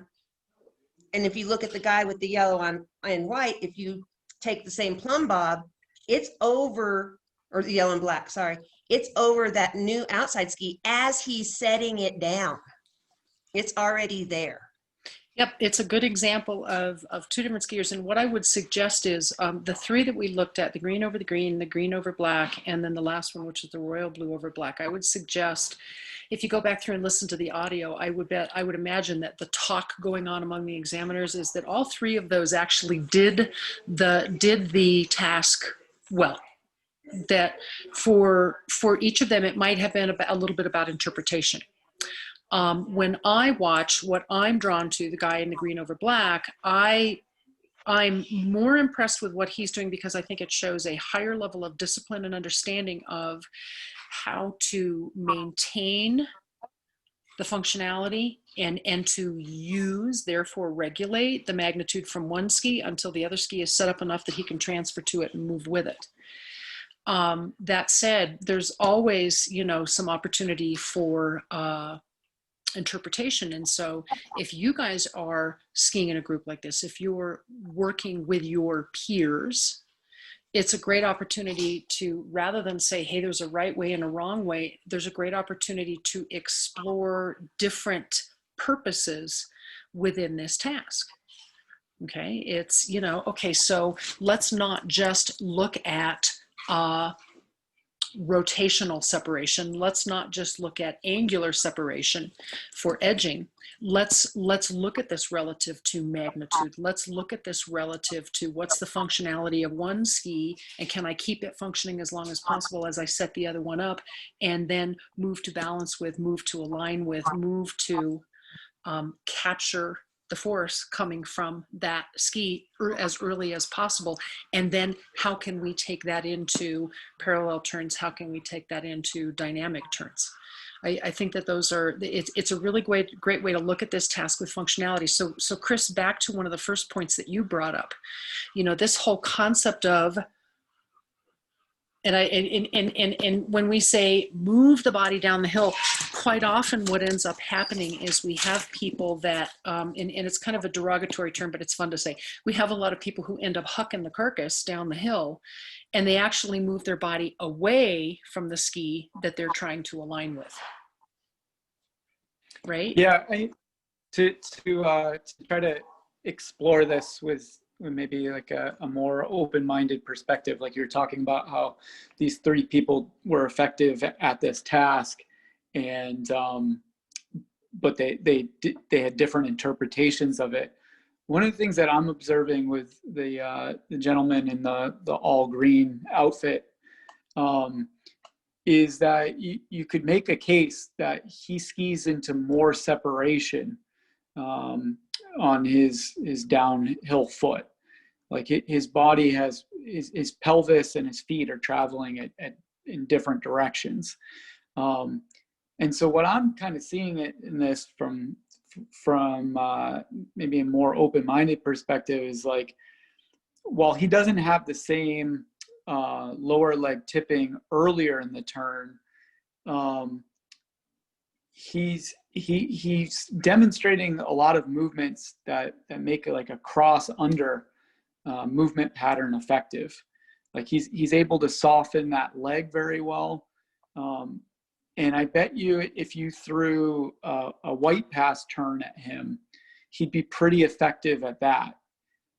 if you look at the guy with the yellow and white, if you take the same plumb bob, it's over or the yellow and black, sorry. It's over that new outside ski as he's setting it down. It's already there. Yep, it's a good example of two different skiers. And what I would suggest is the three that we looked at, the green over the green over black, and then the last one, which is the royal blue over black. I would suggest, if you go back through and listen to the audio, I would imagine that the talk going on among the examiners is that all three of those actually did the task well. That for each of them, it might have been a little bit about interpretation. When I watch, what I'm drawn to, the guy in the green over black, I'm more impressed with what he's doing because I think it shows a higher level of discipline and understanding of how to maintain the functionality and to use, therefore regulate the magnitude from one ski until the other ski is set up enough that he can transfer to it and move with it. That said, there's always, some opportunity for interpretation. And so if you guys are skiing in a group like this, if you're working with your peers, it's a great opportunity to, rather than say, hey, there's a right way and a wrong way, there's a great opportunity to explore different purposes within this task. Okay, it's, okay, so let's not just look at rotational separation. Let's not just look at angular separation for edging. Let's look at this relative to magnitude. Let's look at this relative to what's the functionality of one ski, and can I keep it functioning as long as possible as I set the other one up, and then move to balance with, move to align with, move to capture the force coming from that ski as early as possible. And then how can we take that into parallel turns? How can we take that into dynamic turns? I think that it's a really great way to look at this task with functionality. So Chris, back to one of the first points that you brought up, this whole concept of, and when we say move the body down the hill, quite often what ends up happening is we have people that, and it's kind of a derogatory term, but it's fun to say, we have a lot of people who end up hucking the carcass down the hill, and they actually move their body away from the ski that they're trying to align with. Right? Yeah, to try to explore this with maybe like a more open-minded perspective, like you're talking about how these three people were effective at this task, and but they had different interpretations of it. One of the things that I'm observing with the gentleman in the all green outfit is that you could make a case that he skis into more separation on his downhill foot. Like his body has, his pelvis and his feet are traveling in different directions. And so what I'm kind of seeing in this from maybe a more open-minded perspective is like, while he doesn't have the same lower leg tipping earlier in the turn, he's demonstrating a lot of movements that make it like a cross under movement pattern effective. Like he's able to soften that leg very well. And I bet you if you threw a white pass turn at him, he'd be pretty effective at that.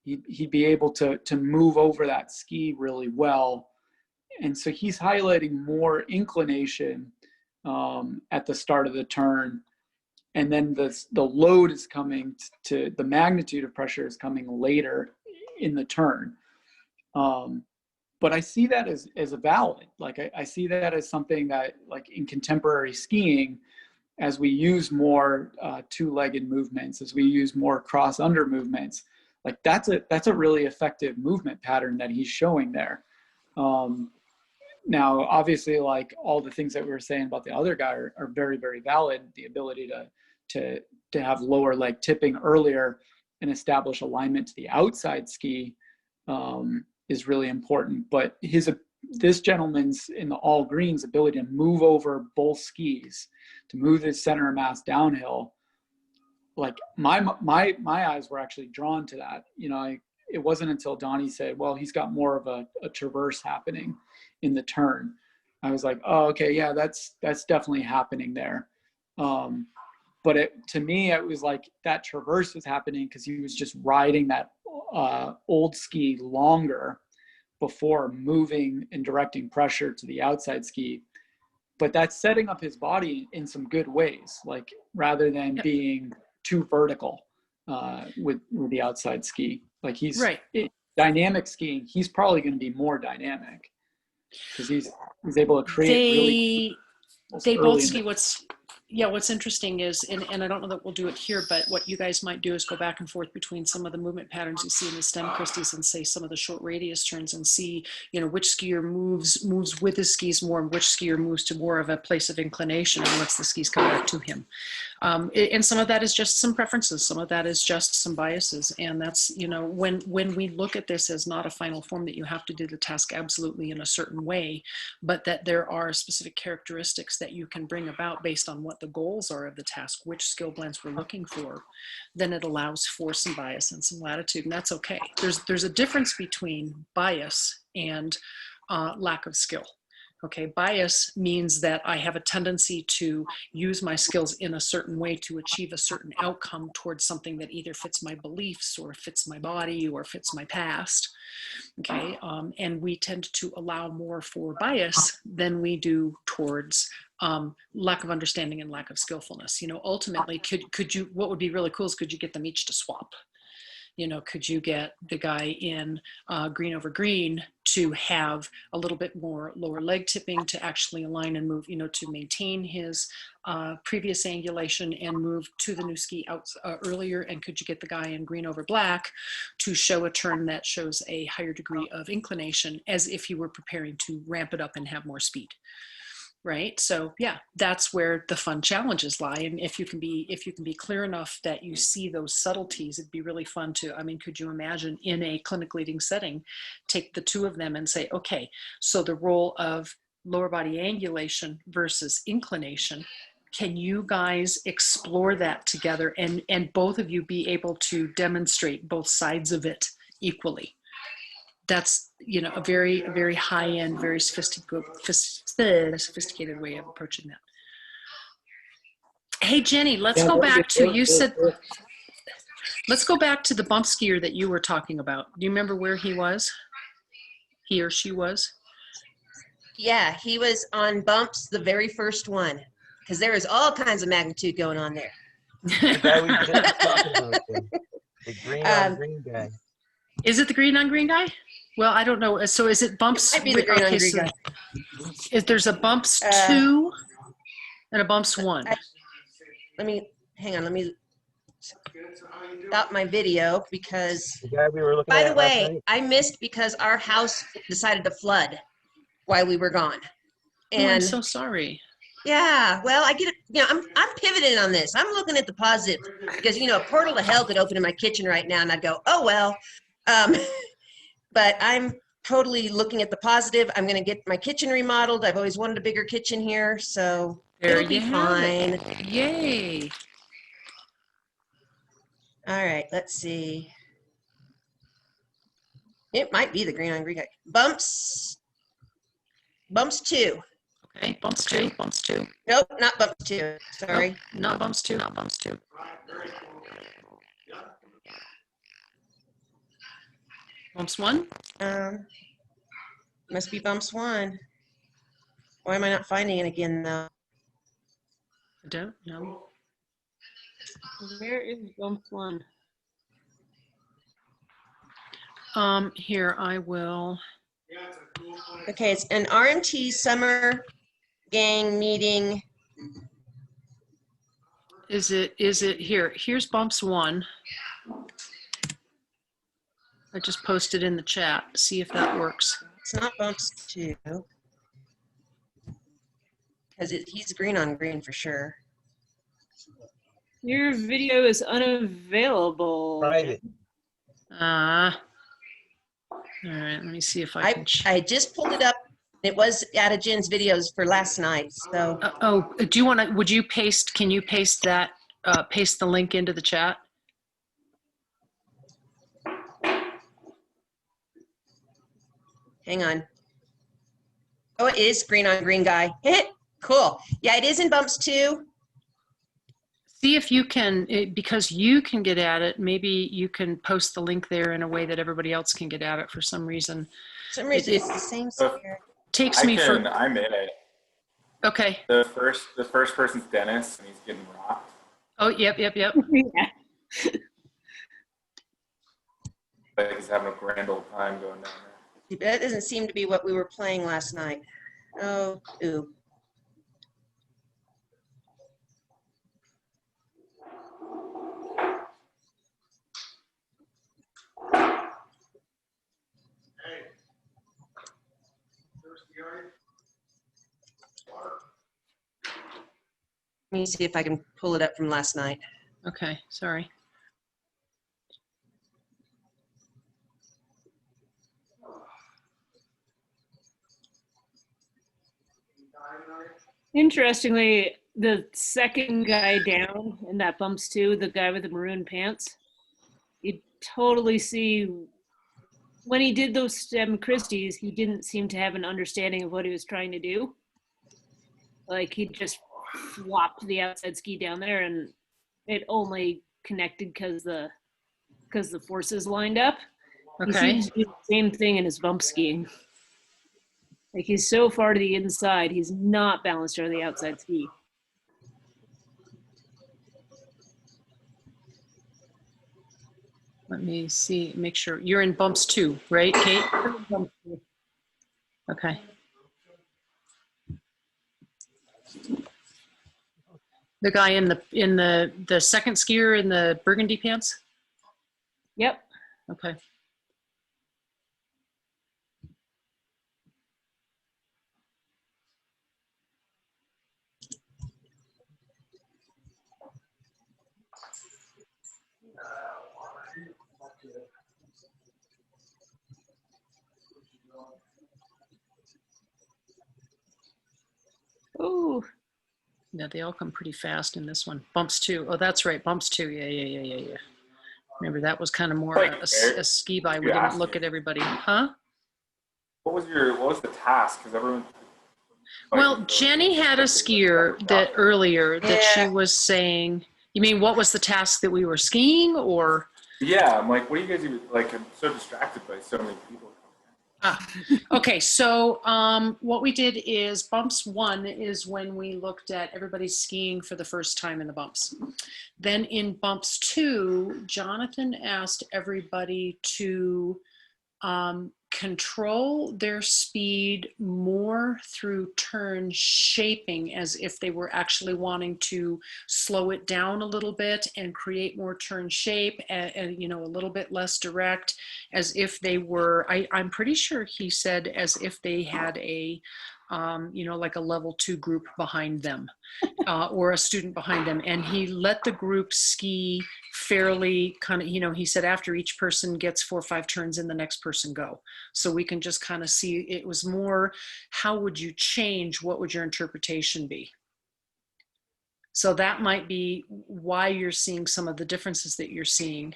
He'd be able to move over that ski really well. And so he's highlighting more inclination at the start of the turn. And then the load is coming to, the magnitude of pressure is coming later in the turn. But I see that as a valid, like I see that as something that, like in contemporary skiing, as we use more two-legged movements, as we use more cross under movements, like that's a really effective movement pattern that he's showing there. Now, obviously, like all the things that we were saying about the other guy are very, very valid. The ability to have lower leg tipping earlier and establish alignment to the outside ski is really important. But this gentleman's in the all greens ability to move over both skis, to move his center of mass downhill, like my eyes were actually drawn to that. it wasn't until Donnie said, well, he's got more of a traverse happening in the turn. I was like, oh, okay, yeah, that's definitely happening there. But to me, it was like that traverse was happening because he was just riding that old ski longer before moving and directing pressure to the outside ski. But that's setting up his body in some good ways, like rather than being too vertical with the outside ski. Like he's dynamic skiing, he's probably going to be more dynamic because he's able to create they both ski. What's interesting is, and I don't know that we'll do it here, but what you guys might do is go back and forth between some of the movement patterns you see in the stem Christies and say some of the short radius turns and see, which skier moves with his skis more and which skier moves to more of a place of inclination and lets the skis come back to him. And some of that is just some preferences. Some of that is just some biases. And that's, when we look at this as not a final form that you have to do the task absolutely in a certain way, but that there are specific characteristics that you can bring about based on what the goals are of the task, which skill blends we're looking for, then it allows for some bias and some latitude, and that's okay. There's a difference between bias and lack of skill. Okay, bias means that I have a tendency to use my skills in a certain way to achieve a certain outcome towards something that either fits my beliefs or fits my body or fits my past. Okay, and we tend to allow more for bias than we do towards lack of understanding and lack of skillfulness. Ultimately, could you, what would be really cool is could you get them each to swap? Could you get the guy in green over green to have a little bit more lower leg tipping to actually align and move, to maintain his previous angulation and move to the new ski out earlier? And could you get the guy in green over black to show a turn that shows a higher degree of inclination as if you were preparing to ramp it up and have more speed? Right. So yeah, that's where the fun challenges lie. And if you can be clear enough that you see those subtleties, it'd be really fun to, could you imagine in a clinic leading setting, take the two of them and say, okay, so the role of lower body angulation versus inclination, can you guys explore that together and both of you be able to demonstrate both sides of it equally? That's, a very high-end, very sophisticated way of approaching that. Hey, Jenny, let's go back to, you said, let's go back to the bump skier that you were talking about. Do you remember where he was? He or she was? Yeah, he was on bumps, the very first one, because there is all kinds of magnitude going on there. The guy we just talked about, the green on green guy. Is it the green on green guy? Well, I don't know. So is it bumps? It might be the green on green guy. If there's a bumps 2 and a bumps 1. Hang on, let me stop my video because, the guy we were looking by at the way, I missed because our house decided to flood while we were gone. And I'm so sorry. Yeah, well, I get it. I'm pivoting on this. I'm looking at the positive because, a portal to hell could open in my kitchen right now and I'd go, oh, well. But I'm totally looking at the positive. I'm going to get my kitchen remodeled. I've always wanted a bigger kitchen here, so it'll be fine. Yay. All right, let's see. It might be the green on green guy. Bumps 2. Okay, bumps 2. Nope, not bumps 2. Sorry. Nope, not bumps 2. Bumps 1? Must be bumps 1. Why am I not finding it again, though? I don't know. Where is bumps 1? Here, I will. Okay, it's an RMT Summer Gang meeting. Is it here? Here's bumps 1. I just posted in the chat. See if that works. It's not bumps 2. Because he's green on green for sure. Your video is unavailable. Private. All right, let me see if I can. I just pulled it up. It was out of Jen's videos for last night. So. Do you want to? Would you paste? Can you paste that? Paste the link into the chat. Hang on. Oh, it is green on green guy. Cool. Yeah, it is in bumps too. See if you can, because you can get at it, maybe you can post the link there in a way that everybody else can get at it for some reason. For some reason, it's the same sphere. Takes me for, I'm in it. okay. The first person's Dennis, and he's getting rocked. Oh, yep. Yeah. But he's having a grand old time going down there. That doesn't seem to be what we were playing last night. Oh, ooh. Let me see if I can pull it up from last night. Okay, sorry. Interestingly, the second guy down in that bumps too, the guy with the maroon pants, you totally see when he did those stem Christies, he didn't seem to have an understanding of what he was trying to do. Like he just flopped the outside ski down there, and it only connected because the forces lined up. He Okay. seems to do the same thing in his bump skiing. Like he's so far to the inside, he's not balanced on the outside ski. Let me see, make sure. You're in bumps too, right, Kate? Okay. The guy in the second skier in the burgundy pants? Yep. Okay. Oh, Yeah, they all come pretty fast in this one. Bumps too. Oh, that's right. Bumps too. Yeah. Remember, that was kind of more Like, a ski by. We didn't look at everybody. Huh? What was the task? Because everyone. Well, Jenny had a skier that earlier that she was saying, you mean what was the task that we were skiing or? Yeah, I'm like, what do you guys even, like, I'm so distracted by so many people. Okay, so what we did is bumps 1 is when we looked at everybody skiing for the first time in the bumps. Then in bumps 2, Jonathan asked everybody to control their speed more through turn shaping, as if they were actually wanting to slow it down a little bit and create more turn shape and you know, a little bit less direct, as if they were, I'm pretty sure he said as if they had a you know, like a level 2 group behind them or a student behind them. And he let the group ski fairly kind of, you know, he said after each person gets 4 or 5 turns in, the next person go. So we can just kind of see, it was more, how would you change? What would your interpretation be? So that might be why you're seeing some of the differences that you're seeing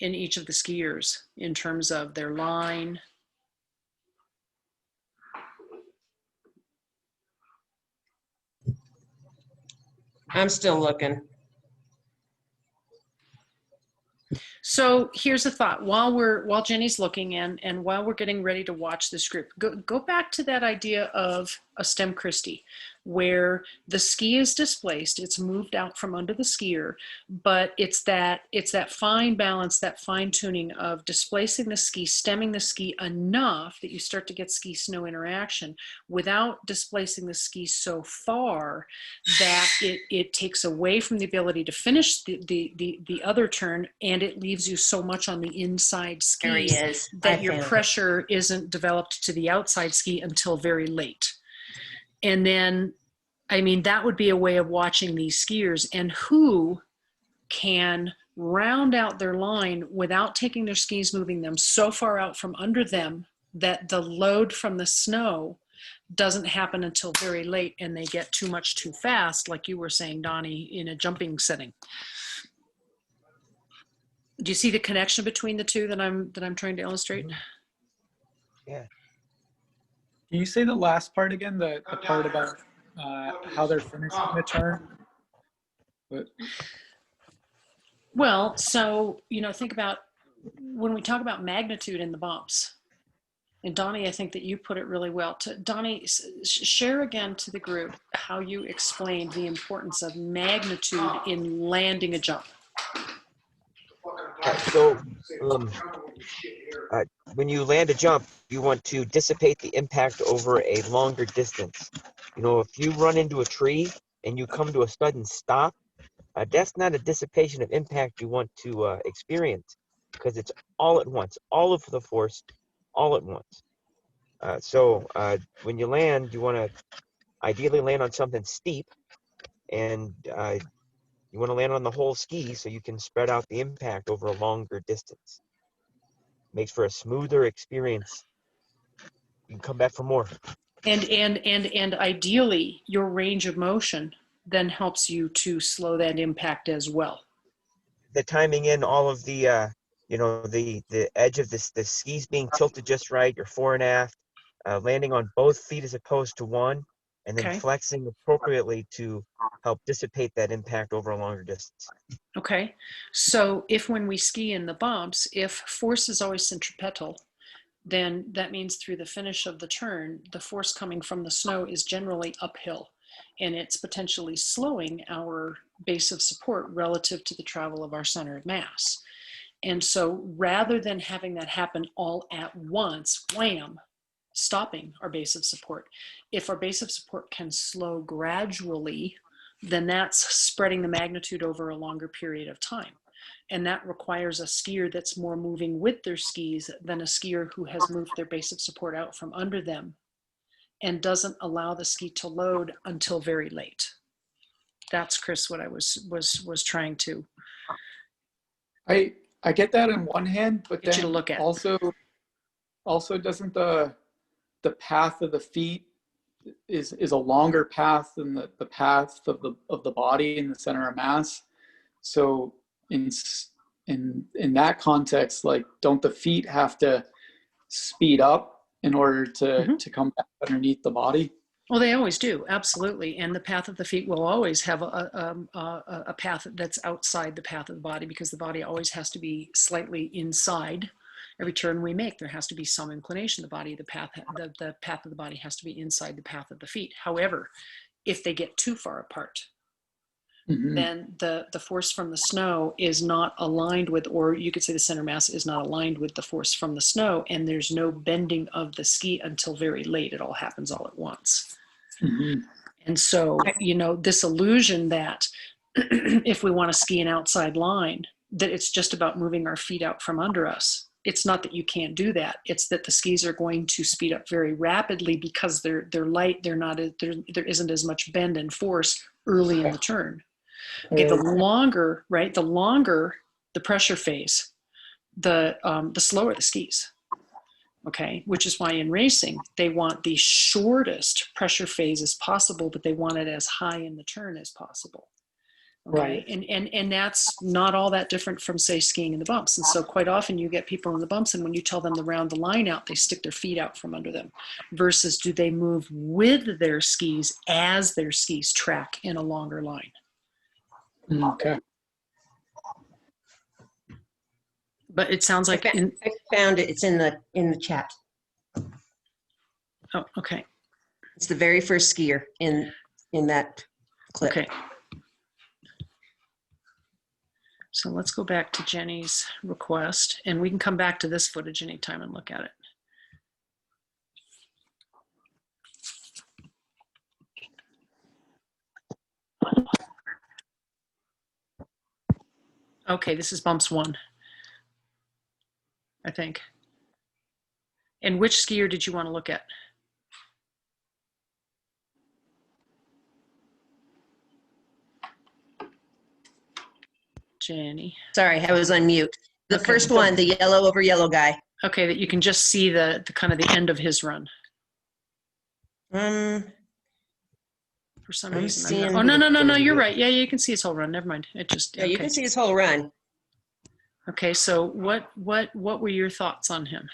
in each of the skiers in terms of their line. I'm still looking. So here's a thought while Jenny's looking and while we're getting ready to watch this group, go back to that idea of a stem Christie, where the ski is displaced, it's moved out from under the skier, but it's that fine balance, that fine tuning of displacing the ski, stemming the ski enough that you start to get ski snow interaction without displacing the ski so far that it takes away from the ability to finish the other turn, and it leaves you so much on the inside ski There he is. that your pressure isn't developed to the outside ski until very late. And then, I mean, that would be a way of watching these skiers and who can round out their line without taking their skis, moving them so far out from under them that the load from the snow doesn't happen until very late and they get too much too fast, like you were saying, Donnie, in a jumping setting. Do you see the connection between the two that I'm trying to illustrate? Yeah. Can you say the last part again? The part about how they're finishing the turn? But, Well, so, think about when we talk about magnitude in the bumps. And Donnie, I think that you put it really well. Donnie, share again to the group how you explained the importance of magnitude in landing a jump. So when you land a jump, you want to dissipate the impact over a longer distance. If you run into a tree and you come to a sudden stop, that's not a dissipation of impact you want to experience, because it's all at once, all of the force, all at once. So when you land, you want to ideally land on something steep, and you want to land on the whole ski so you can spread out the impact over a longer distance. Makes for a smoother experience. You can come back for more. And ideally, your range of motion then helps you to slow that impact as well. The timing in all of the the edge of the skis being tilted just right, your fore and aft, landing on both feet as opposed to one, and then flexing appropriately to help dissipate that impact over a longer distance. Okay, so when we ski in the bumps, if force is always centripetal, then that means through the finish of the turn, the force coming from the snow is generally uphill, and it's potentially slowing our base of support relative to the travel of our center of mass. And so rather than having that happen all at once, wham, stopping our base of support, if our base of support can slow gradually, then that's spreading the magnitude over a longer period of time. And that requires a skier that's more moving with their skis than a skier who has moved their base of support out from under them and doesn't allow the ski to load until very late. That's, Chris, what I was trying to. I get that on one hand, but Get you to then look at. also doesn't the path of the feet is a longer path than the path of the body in the center of mass. So in that context, like, don't the feet have to speed up in order to come back underneath the body? Well, they always do, absolutely. And the path of the feet will always have a path that's outside the path of the body, because the body always has to be slightly inside. Every turn we make, there has to be some inclination. The path of the body has to be inside the path of the feet. However, if they get too far apart, then the force from the snow is not aligned with, or you could say the center mass is not aligned with the force from the snow, and there's no bending of the ski until very late. It all happens all at once. And so, this illusion that if we want to ski an outside line, that it's just about moving our feet out from under us. It's not that you can't do that. It's that the skis are going to speed up very rapidly because they're light. There isn't as much bend and force early in the turn. Okay, the longer the pressure phase, the slower the skis. Okay, which is why in racing they want the shortest pressure phase as possible, but they want it as high in the turn as possible. Okay, right. And that's not all that different from, say, skiing in the bumps. And so quite often you get people in the bumps, and when you tell them to round the line out, they stick their feet out from under them, versus do they move with their skis as their skis track in a longer line. Okay. But it sounds like I found it. It's in the chat. Oh, okay. It's the very first skier in that clip. Okay. So let's go back to Jenny's request, and we can come back to this footage anytime and look at it. Okay, this is bumps 1, I think. And which skier did you want to look at? Jenny. Sorry, I was on mute. The first one, the yellow over yellow guy. Okay, that you can just see the kind of the end of his run. For some reason. Oh, no, you're right. Yeah, you can see his whole run. Never mind. It just. Yeah, you can see his whole run. Okay, so what were your thoughts on him?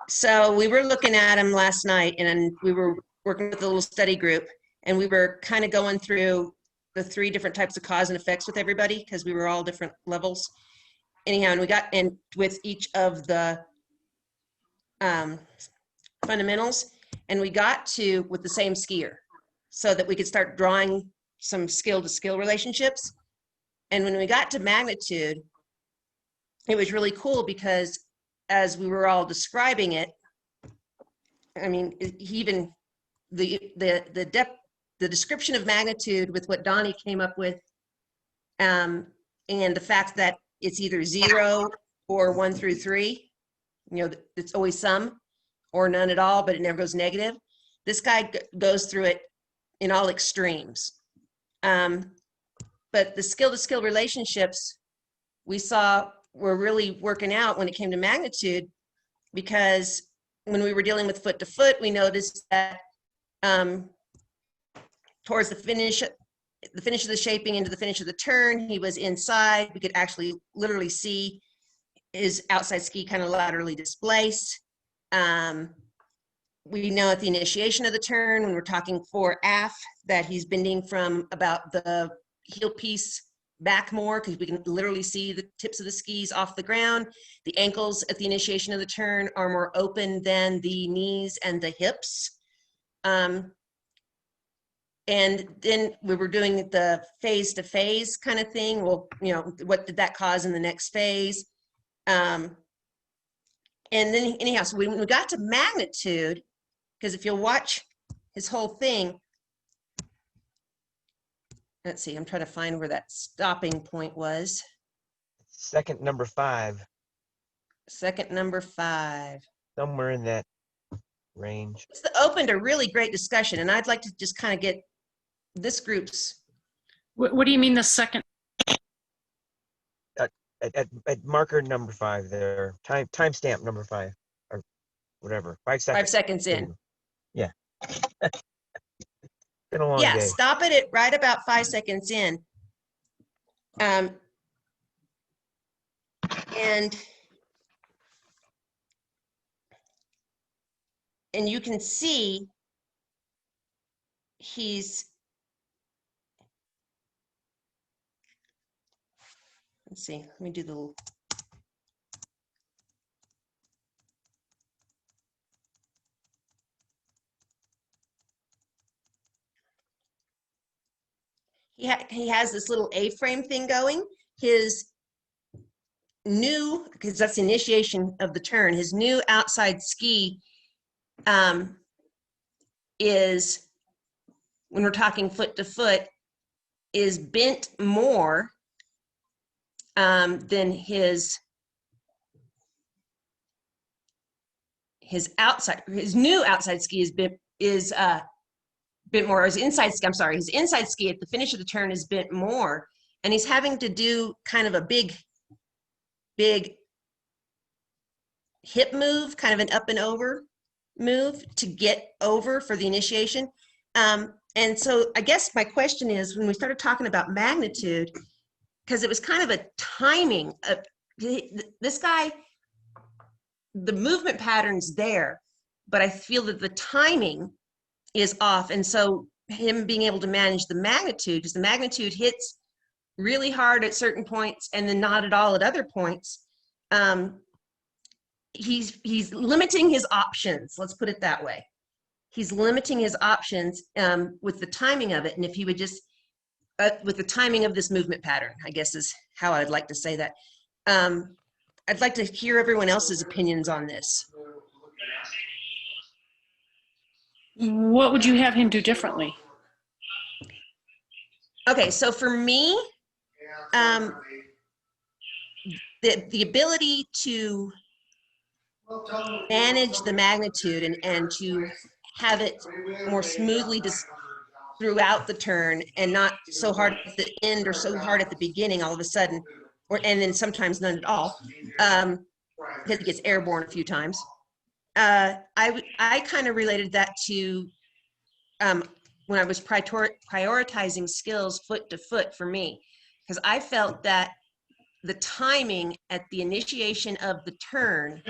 So we were looking at him last night, and we were working with a little study group, and we were kind of going through the 3 different types of cause and effects with everybody because we were all different levels. Anyhow, and we got in with each of the fundamentals, and we got to with the same skier so that we could start drawing some skill to skill relationships. And when we got to magnitude, it was really cool because as we were all describing it, I mean, even the description of magnitude with what Donnie came up with, and the fact that it's either 0 or 1 through 3, you know, it's always some or none at all, but it never goes negative. This guy goes through it in all extremes. But the skill to skill relationships we saw were really working out when it came to magnitude, because when we were dealing with foot to foot, we noticed that towards the finish of the shaping into the finish of the turn, he was inside. We could actually literally see his outside ski kind of laterally displace. We know at the initiation of the turn, when we're talking 4 aft, that he's bending from about the heel piece back more, because we can literally see the tips of the skis off the ground. The ankles at the initiation of the turn are more open than the knees and the hips. And then we were doing the phase to phase kind of thing. Well, you know, what did that cause in the next phase? And then anyhow, so when we got to magnitude, because if you'll watch his whole thing, let's see, I'm trying to find where that stopping point was. Second number 5. Second number 5. Somewhere in that range. It's opened a really great discussion, and I'd like to just kind of get this group's. What do you mean the second? At marker number 5 there, timestamp number 5 or whatever, 5 seconds. 5 seconds in. Yeah. Been a long Yeah, day. stop it at right about 5 seconds in. And you can see he's, let's see, let me do the little, he has this little A-frame thing going. His new, because that's the initiation of the turn, his new outside ski is, when we're talking foot to foot, is bent more than his new outside ski is bent more. His inside ski, I'm sorry, his inside ski at the finish of the turn is bent more, and he's having to do kind of a big hip move, kind of an up and over move to get over for the initiation. And so I guess my question is, when we started talking about magnitude, because it was kind of a timing of this guy, the movement pattern's there, but I feel that the timing is off. And so him being able to manage the magnitude, because the magnitude hits really hard at certain points and then not at all at other points. He's limiting his options. Let's put it that way. He's limiting his options with the timing of it. And if he would just, with the timing of this movement pattern, I guess is how I'd like to say that. I'd like to hear everyone else's opinions on this. What would you have him do differently? Okay, so for me, the ability to manage the magnitude and to have it more smoothly throughout the turn, and not so hard at the end or so hard at the beginning all of a sudden, and then sometimes none at all, because it gets airborne a few times. I kind of related that to when I was prioritizing skills foot to foot for me, because I felt that the timing at the initiation of the turn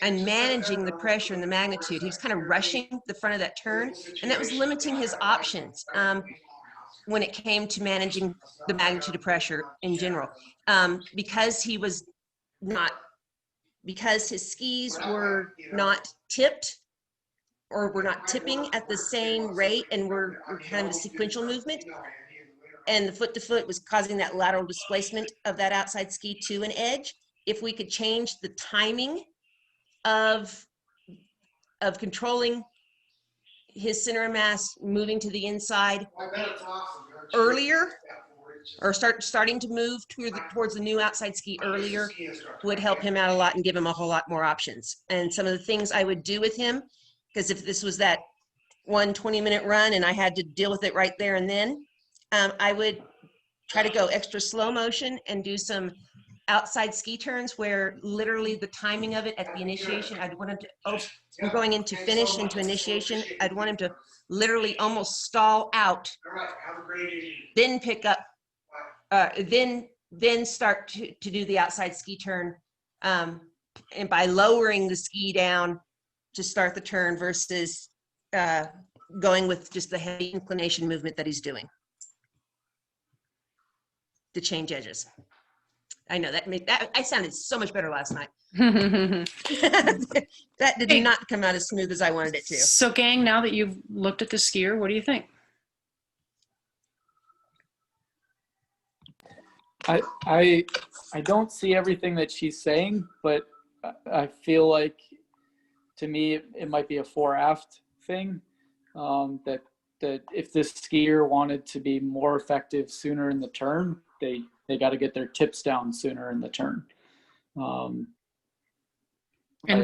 and managing the pressure and the magnitude. He was kind of rushing the front of that turn, and that was limiting his options when it came to managing the magnitude of pressure in general. Because he was not, because his skis were not tipped or were not tipping at the same rate and were kind of a sequential movement, and the foot to foot was causing that lateral displacement of that outside ski to an edge. If we could change the timing of controlling his center of mass moving to the inside earlier, or starting to move towards the new outside ski earlier, would help him out a lot and give him a whole lot more options. And some of the things I would do with him, because if this was that 20-minute run and I had to deal with it right there and then, I would try to go extra slow motion and do some outside ski turns where literally the timing of it at the initiation, I'd want him to, we're going into finish, into initiation, I'd want him to literally almost stall out, then pick up, then start to do the outside ski turn, and by lowering the ski down to start the turn versus going with just the heavy inclination movement that he's doing to change edges. I know that I sounded so much better last night. That did not come out as smooth as I wanted it to. So gang, now that you've looked at the skier, what do you think? I don't see everything that she's saying, but I feel like, to me, it might be a fore aft thing. That if this skier wanted to be more effective sooner in the turn, they got to get their tips down sooner in the turn. And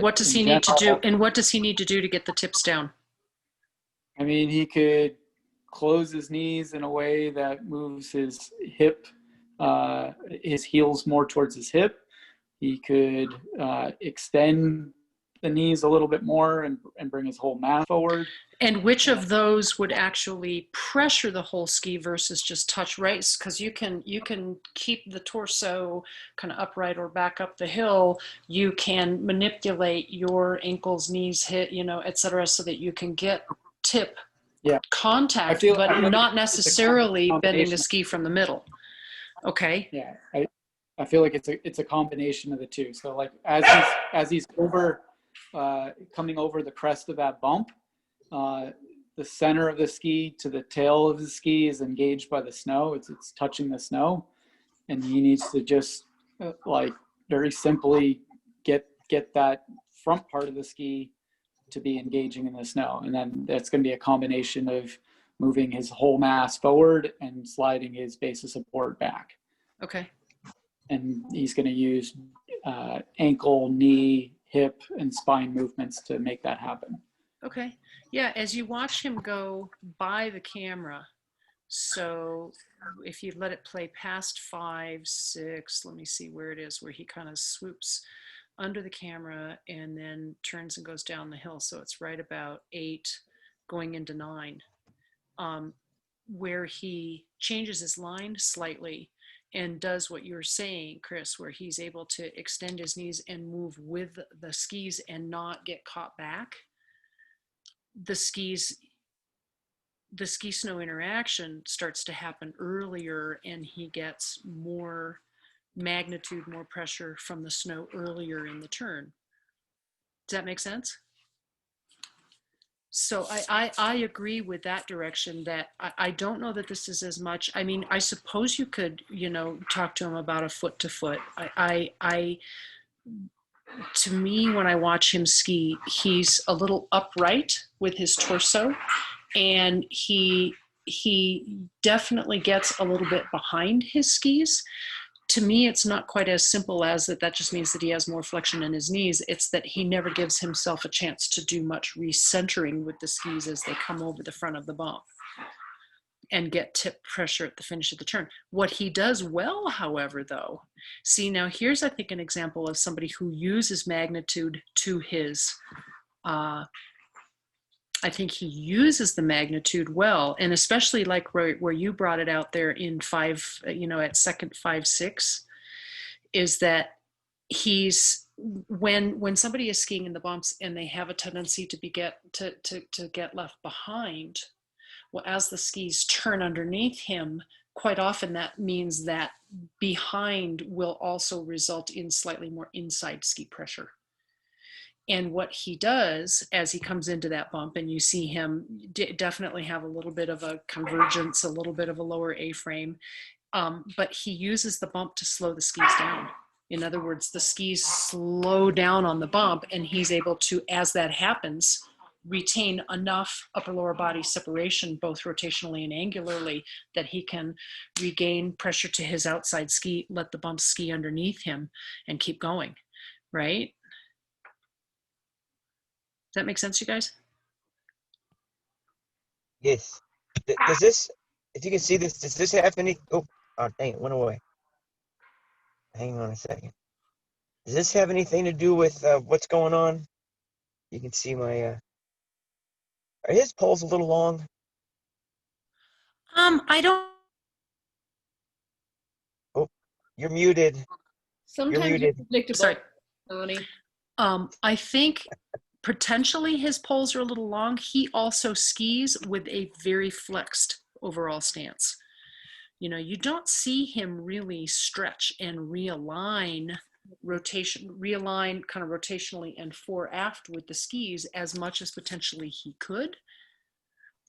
what does he need to do? And what does he need to do to get the tips down? I mean, he could close his knees in a way that moves his hip, his heels more towards his hip. He could extend the knees a little bit more and bring his whole mass forward. And which of those would actually pressure the whole ski versus just touch race? Because you can keep the torso kind of upright or back up the hill. You can manipulate your ankles, knees, hip, et cetera, so that you can get tip contact, but not necessarily bending the ski from the middle. Okay. Yeah, I feel like it's a combination of the two. So like as he's over coming over the crest of that bump, the center of the ski to the tail of the ski is engaged by the snow. It's touching the snow, and he needs to just like very simply get that front part of the ski to be engaging in the snow. And then that's going to be a combination of moving his whole mass forward and sliding his base of support back. Okay. And he's going to use ankle, knee, hip, and spine movements to make that happen. Okay. Yeah, as you watch him go by the camera, so if you let it play past 5, 6, let me see where it is, where he kind of swoops under the camera and then turns and goes down the hill. So it's right about 8 going into 9, where he changes his line slightly and does what you're saying, Chris, where he's able to extend his knees and move with the skis and not get caught back. The ski snow interaction starts to happen earlier, and he gets more magnitude, more pressure from the snow earlier in the turn. Does that make sense? So I agree with that direction, that I don't know that this is as much. I mean, I suppose you could, talk to him about a foot to foot. To me, when I watch him ski, he's a little upright with his torso, and he definitely gets a little bit behind his skis. To me, it's not quite as simple as that just means that he has more flexion in his knees. It's that he never gives himself a chance to do much recentering with the skis as they come over the front of the bump and get tip pressure at the finish of the turn. What he does well, however, though, see, now here's, I think, an example of somebody who uses magnitude to his, I think he uses the magnitude well, and especially like where you brought it out there in 5, at second 5, 6, is that he's when somebody is skiing in the bumps and they have a tendency to get left behind, well, as the skis turn underneath him, quite often that means that behind will also result in slightly more inside ski pressure. And what he does as he comes into that bump, and you see him definitely have a little bit of a convergence, a little bit of a lower A-frame, but he uses the bump to slow the skis down. In other words, the skis slow down on the bump, and he's able to, as that happens, retain enough upper lower body separation, both rotationally and angularly, that he can regain pressure to his outside ski, let the bump ski underneath him, and keep going, right? Does that make sense, you guys? Yes. Does this, if you can see this, does this have any, oh, dang, it went away. Hang on a second. Does this have anything to do with what's going on? You can see my, are his poles a little long? I don't. Oh, you're muted. Sometimes you're muted. predictable, Sorry. Tony. I think potentially his poles are a little long. He also skis with a very flexed overall stance. You know, you don't see him really stretch and realign kind of rotationally and fore aft with the skis as much as potentially he could.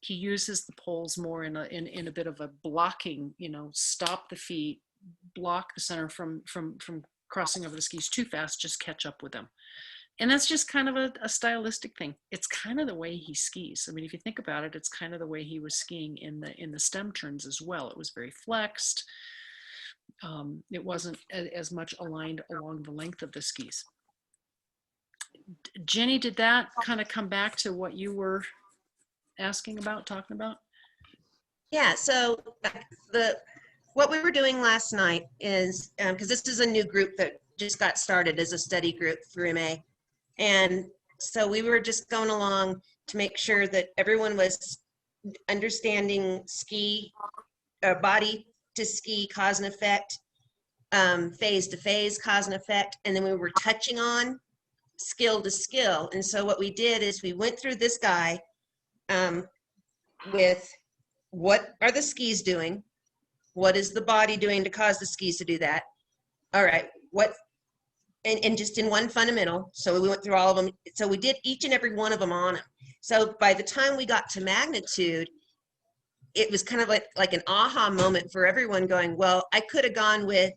He uses the poles more in a bit of a blocking, you know, stop the feet, block the center from crossing over the skis too fast, just catch up with them. And that's just kind of a stylistic thing. It's kind of the way he skis. I mean, if you think about it, it's kind of the way he was skiing in the stem turns as well. It was very flexed. It wasn't as much aligned along the length of the skis. Jenny, did that kind of come back to what you were asking about, talking about? Yeah, so what we were doing last night is, because this is a new group that just got started as a study group for MA. And so we were just going along to make sure that everyone was understanding ski, body to ski cause and effect, phase to phase cause and effect. And then we were touching on skill to skill. And so what we did is we went through this guy with what are the skis doing? What is the body doing to cause the skis to do that? All right, and just in one fundamental. So we went through all of them. So we did each and every one of them on them. So by the time we got to magnitude, it was kind of like an aha moment for everyone going, well, I could have gone with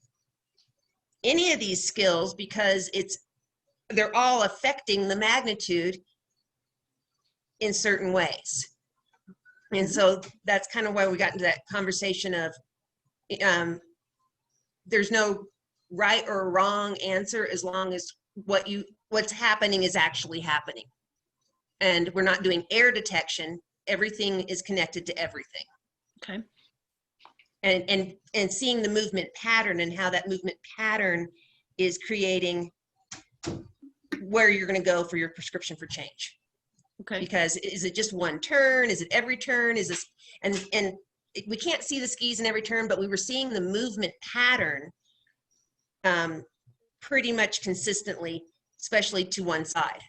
any of these skills because they're all affecting the magnitude in certain ways. And so that's kind of why we got into that conversation of there's no right or wrong answer as long as what's happening is actually happening. And we're not doing error detection. Everything is connected to everything. Okay. And seeing the movement pattern and how that movement pattern is creating where you're going to go for your prescription for change. Okay. Because is it just one turn? Is it every turn? Is this, and we can't see the skis in every turn, but we were seeing the movement pattern pretty much consistently, especially to one side.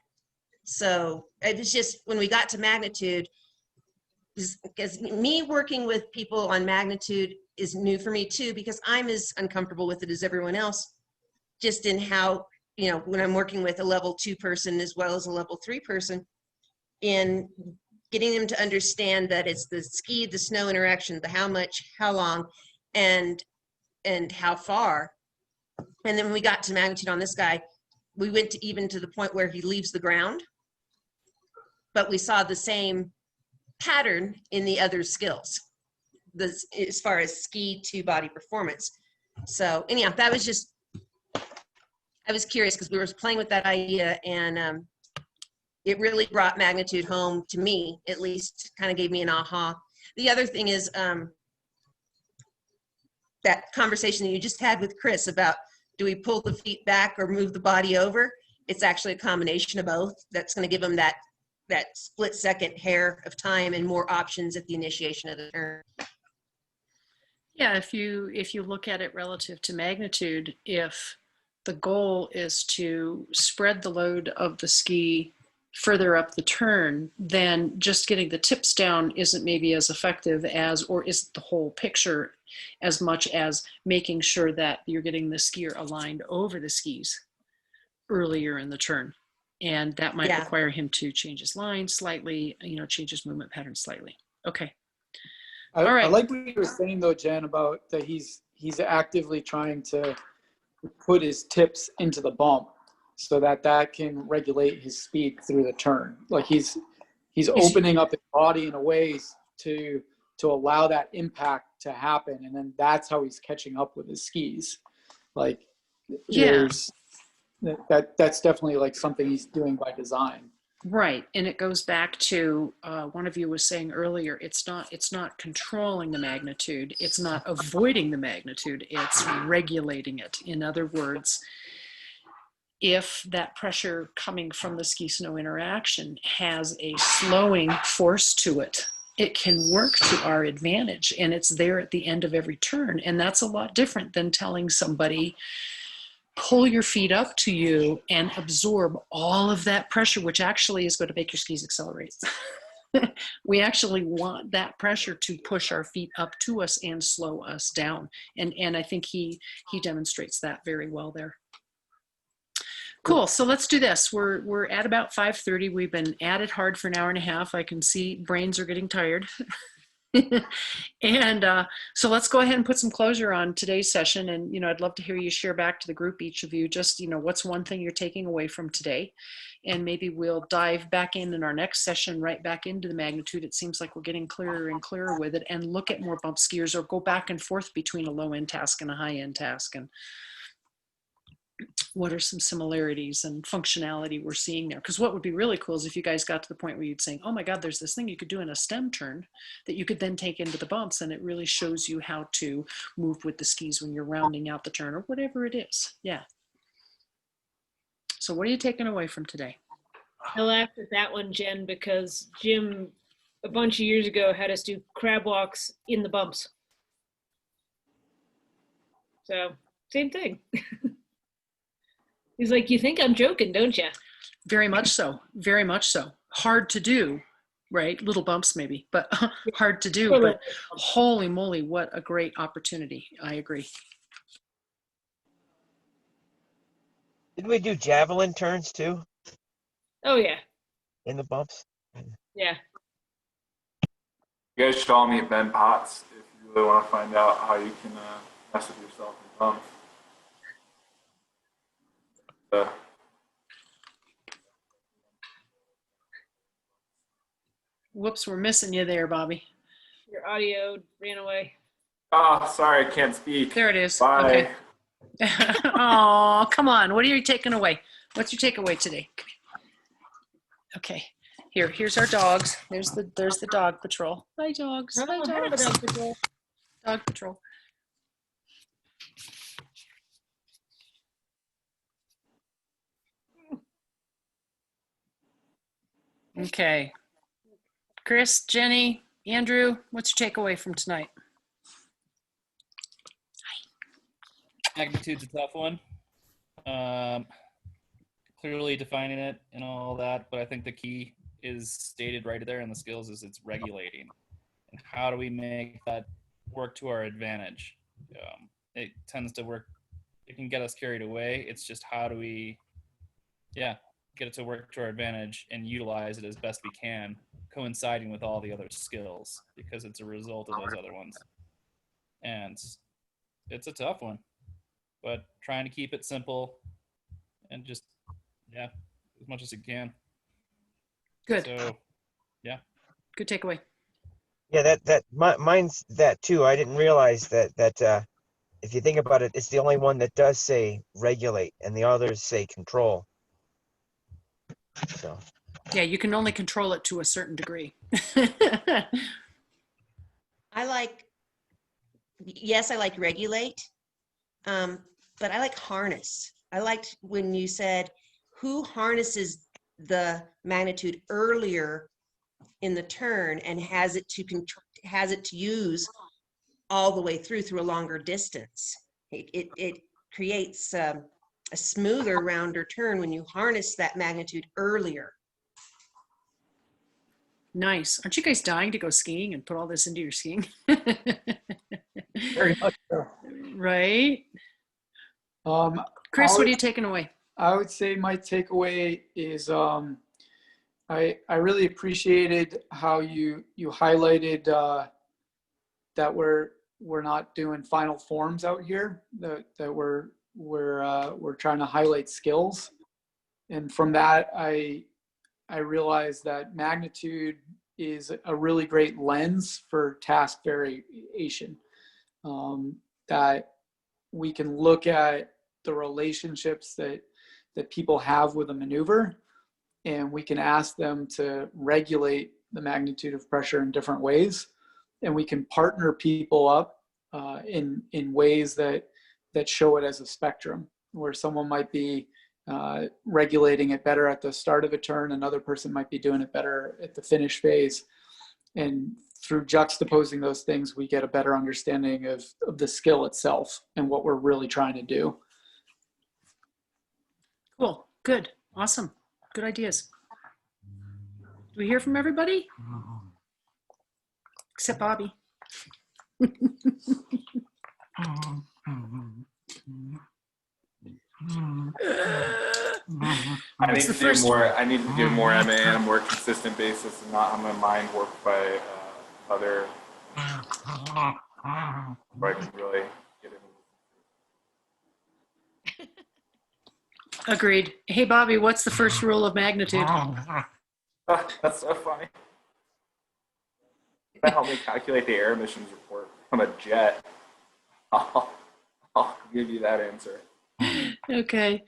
So it was just, when we got to magnitude, because me working with people on magnitude is new for me too, because I'm as uncomfortable with it as everyone else, just in how, you know, when I'm working with a level 2 person as well as a level 3 person, in getting them to understand that it's the ski, the snow interaction, the how much, how long, and how far. And then when we got to magnitude on this guy, we went to even to the point where he leaves the ground, but we saw the same pattern in the other skills, as far as ski to body performance. So anyhow, that was just, I was curious because we were playing with that idea, and it really brought magnitude home to me, at least kind of gave me an aha. The other thing is that conversation that you just had with Chris about, do we pull the feet back or move the body over? It's actually a combination of both. That's going to give them that split second hair of time and more options at the initiation of the turn. Yeah, if you look at it relative to magnitude, if the goal is to spread the load of the ski further up the turn, then just getting the tips down isn't maybe as effective as, or isn't the whole picture as much as making sure that you're getting the skier aligned over the skis earlier in the turn. And that might Yeah. require him to change his line slightly, change his movement pattern slightly. Okay. I, All right. I like what you were saying though, Jen, about that he's actively trying to put his tips into the bump so that can regulate his speed through the turn. Like he's opening up his body in a way to allow that impact to happen, and then that's how he's catching up with his skis. Like there's that's definitely like something he's doing by design. Right, and it goes back to one of you was saying earlier. It's not controlling the magnitude. It's not avoiding the magnitude. It's regulating it. In other words, if that pressure coming from the ski-snow interaction has a slowing force to it, it can work to our advantage, and it's there at the end of every turn. And that's a lot different than telling somebody, pull your feet up to you and absorb all of that pressure, which actually is going to make your skis accelerate. We actually want that pressure to push our feet up to us and slow us down. And I think he demonstrates that very well there. Cool. So let's do this. We're at about 5:30. We've been at it hard for an hour and a half. I can see brains are getting tired. And so let's go ahead and put some closure on today's session. And, I'd love to hear you share back to the group, each of you, just, what's one thing you're taking away from today? And maybe we'll dive back in our next session, right back into the magnitude. It seems like we're getting clearer and clearer with it, and look at more bump skiers, or go back and forth between a low end task and a high end task. And what are some similarities and functionality we're seeing there? Because what would be really cool is if you guys got to the point where you'd say, oh my God, there's this thing you could do in a stem turn that you could then take into the bumps, and it really shows you how to move with the skis when you're rounding out the turn or whatever it is. Yeah. So what are you taking away from today? I laughed at that one, Jen, because Jim a bunch of years ago had us do crab walks in the bumps. So same thing. He's like, you think I'm joking, don't you? Very much so. Very much so. Hard to do, right? Little bumps maybe, but hard to do. But holy moly, what a great opportunity. I agree. Didn't we do javelin turns too Oh yeah. in the bumps? Yeah. You guys should all meet Ben Potts if you really want to find out how you can mess with yourself in bumps. Whoops, we're missing you there, Bobby. Your audio ran away. Oh, sorry, I can't speak. There it is. Bye. Okay. Oh, come on. What are you taking away? What's your takeaway today? Okay. Here's our dogs. There's the dog patrol. Hi, dogs. Hi, dogs. Dog patrol. Dog patrol. Okay. Chris, Jenny, Andrew, what's your takeaway from tonight? Magnitude's a tough one. Clearly defining it and all that, but I think the key is stated right there in the skills is it's regulating. And how do we make that work to our advantage? It tends to work. It can get us carried away. It's just how do we, get it to work to our advantage and utilize it as best we can, coinciding with all the other skills, because it's a result of those other ones. And it's a tough one, but trying to keep it simple and just, as much as you can. Good. So, Good takeaway. Yeah, mine's that too. I didn't realize that if you think about it, it's the only one that does say regulate, and the others say control. So. Yeah, you can only control it to a certain degree. I like regulate, but I like harness. I liked when you said who harnesses the magnitude earlier in the turn and has it to use all the way through a longer distance. It creates a smoother, rounder turn when you harness that magnitude earlier. Nice. Aren't you guys dying to go skiing and put all this into your skiing? Very much so. Right? Chris, what are you taking away? I would say my takeaway is I really appreciated how you highlighted that we're not doing final forms out here, that we're trying to highlight skills. And from that, I realized that magnitude is a really great lens for task variation, that we can look at the relationships that people have with a maneuver, and we can ask them to regulate the magnitude of pressure in different ways. And we can partner people up in ways that show it as a spectrum, where someone might be regulating it better at the start of a turn, another person might be doing it better at the finish phase. And through juxtaposing those things, we get a better understanding of the skill itself and what we're really trying to do. Cool. Good. Awesome. Good ideas. Do we hear from everybody? Except Bobby. I need to do more. I need to do more MA on a more consistent basis, and not have my mind worked by other. Where I can really get into. Agreed. Hey, Bobby, what's the first rule of magnitude? That's so funny. That helped me calculate the air emissions report from a jet. I'll give you that answer. Okay.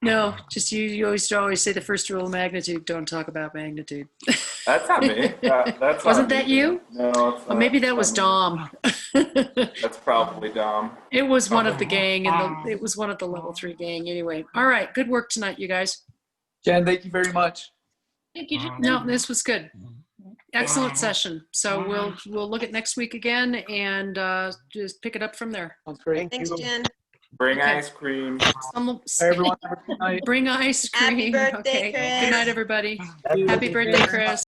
No, just you always say the first rule of magnitude, don't talk about magnitude. That's not me. That's Wasn't not that me. you? No, it's not. Or maybe that was me. Dom. That's probably Dom. It was one of the gang, and it was one of the level 3 gang anyway. All right. Good work tonight, you guys. Jen, thank you very much. Thank you. No, this was good. Excellent session. So we'll look at next week again and just pick it up from there. Sounds great. Thanks, Jen. Bring Okay. ice cream. Bye, everyone. Have a good night. Bring ice cream. Happy birthday, Okay. Chris. Good night, everybody. Happy Happy birthday, Chris.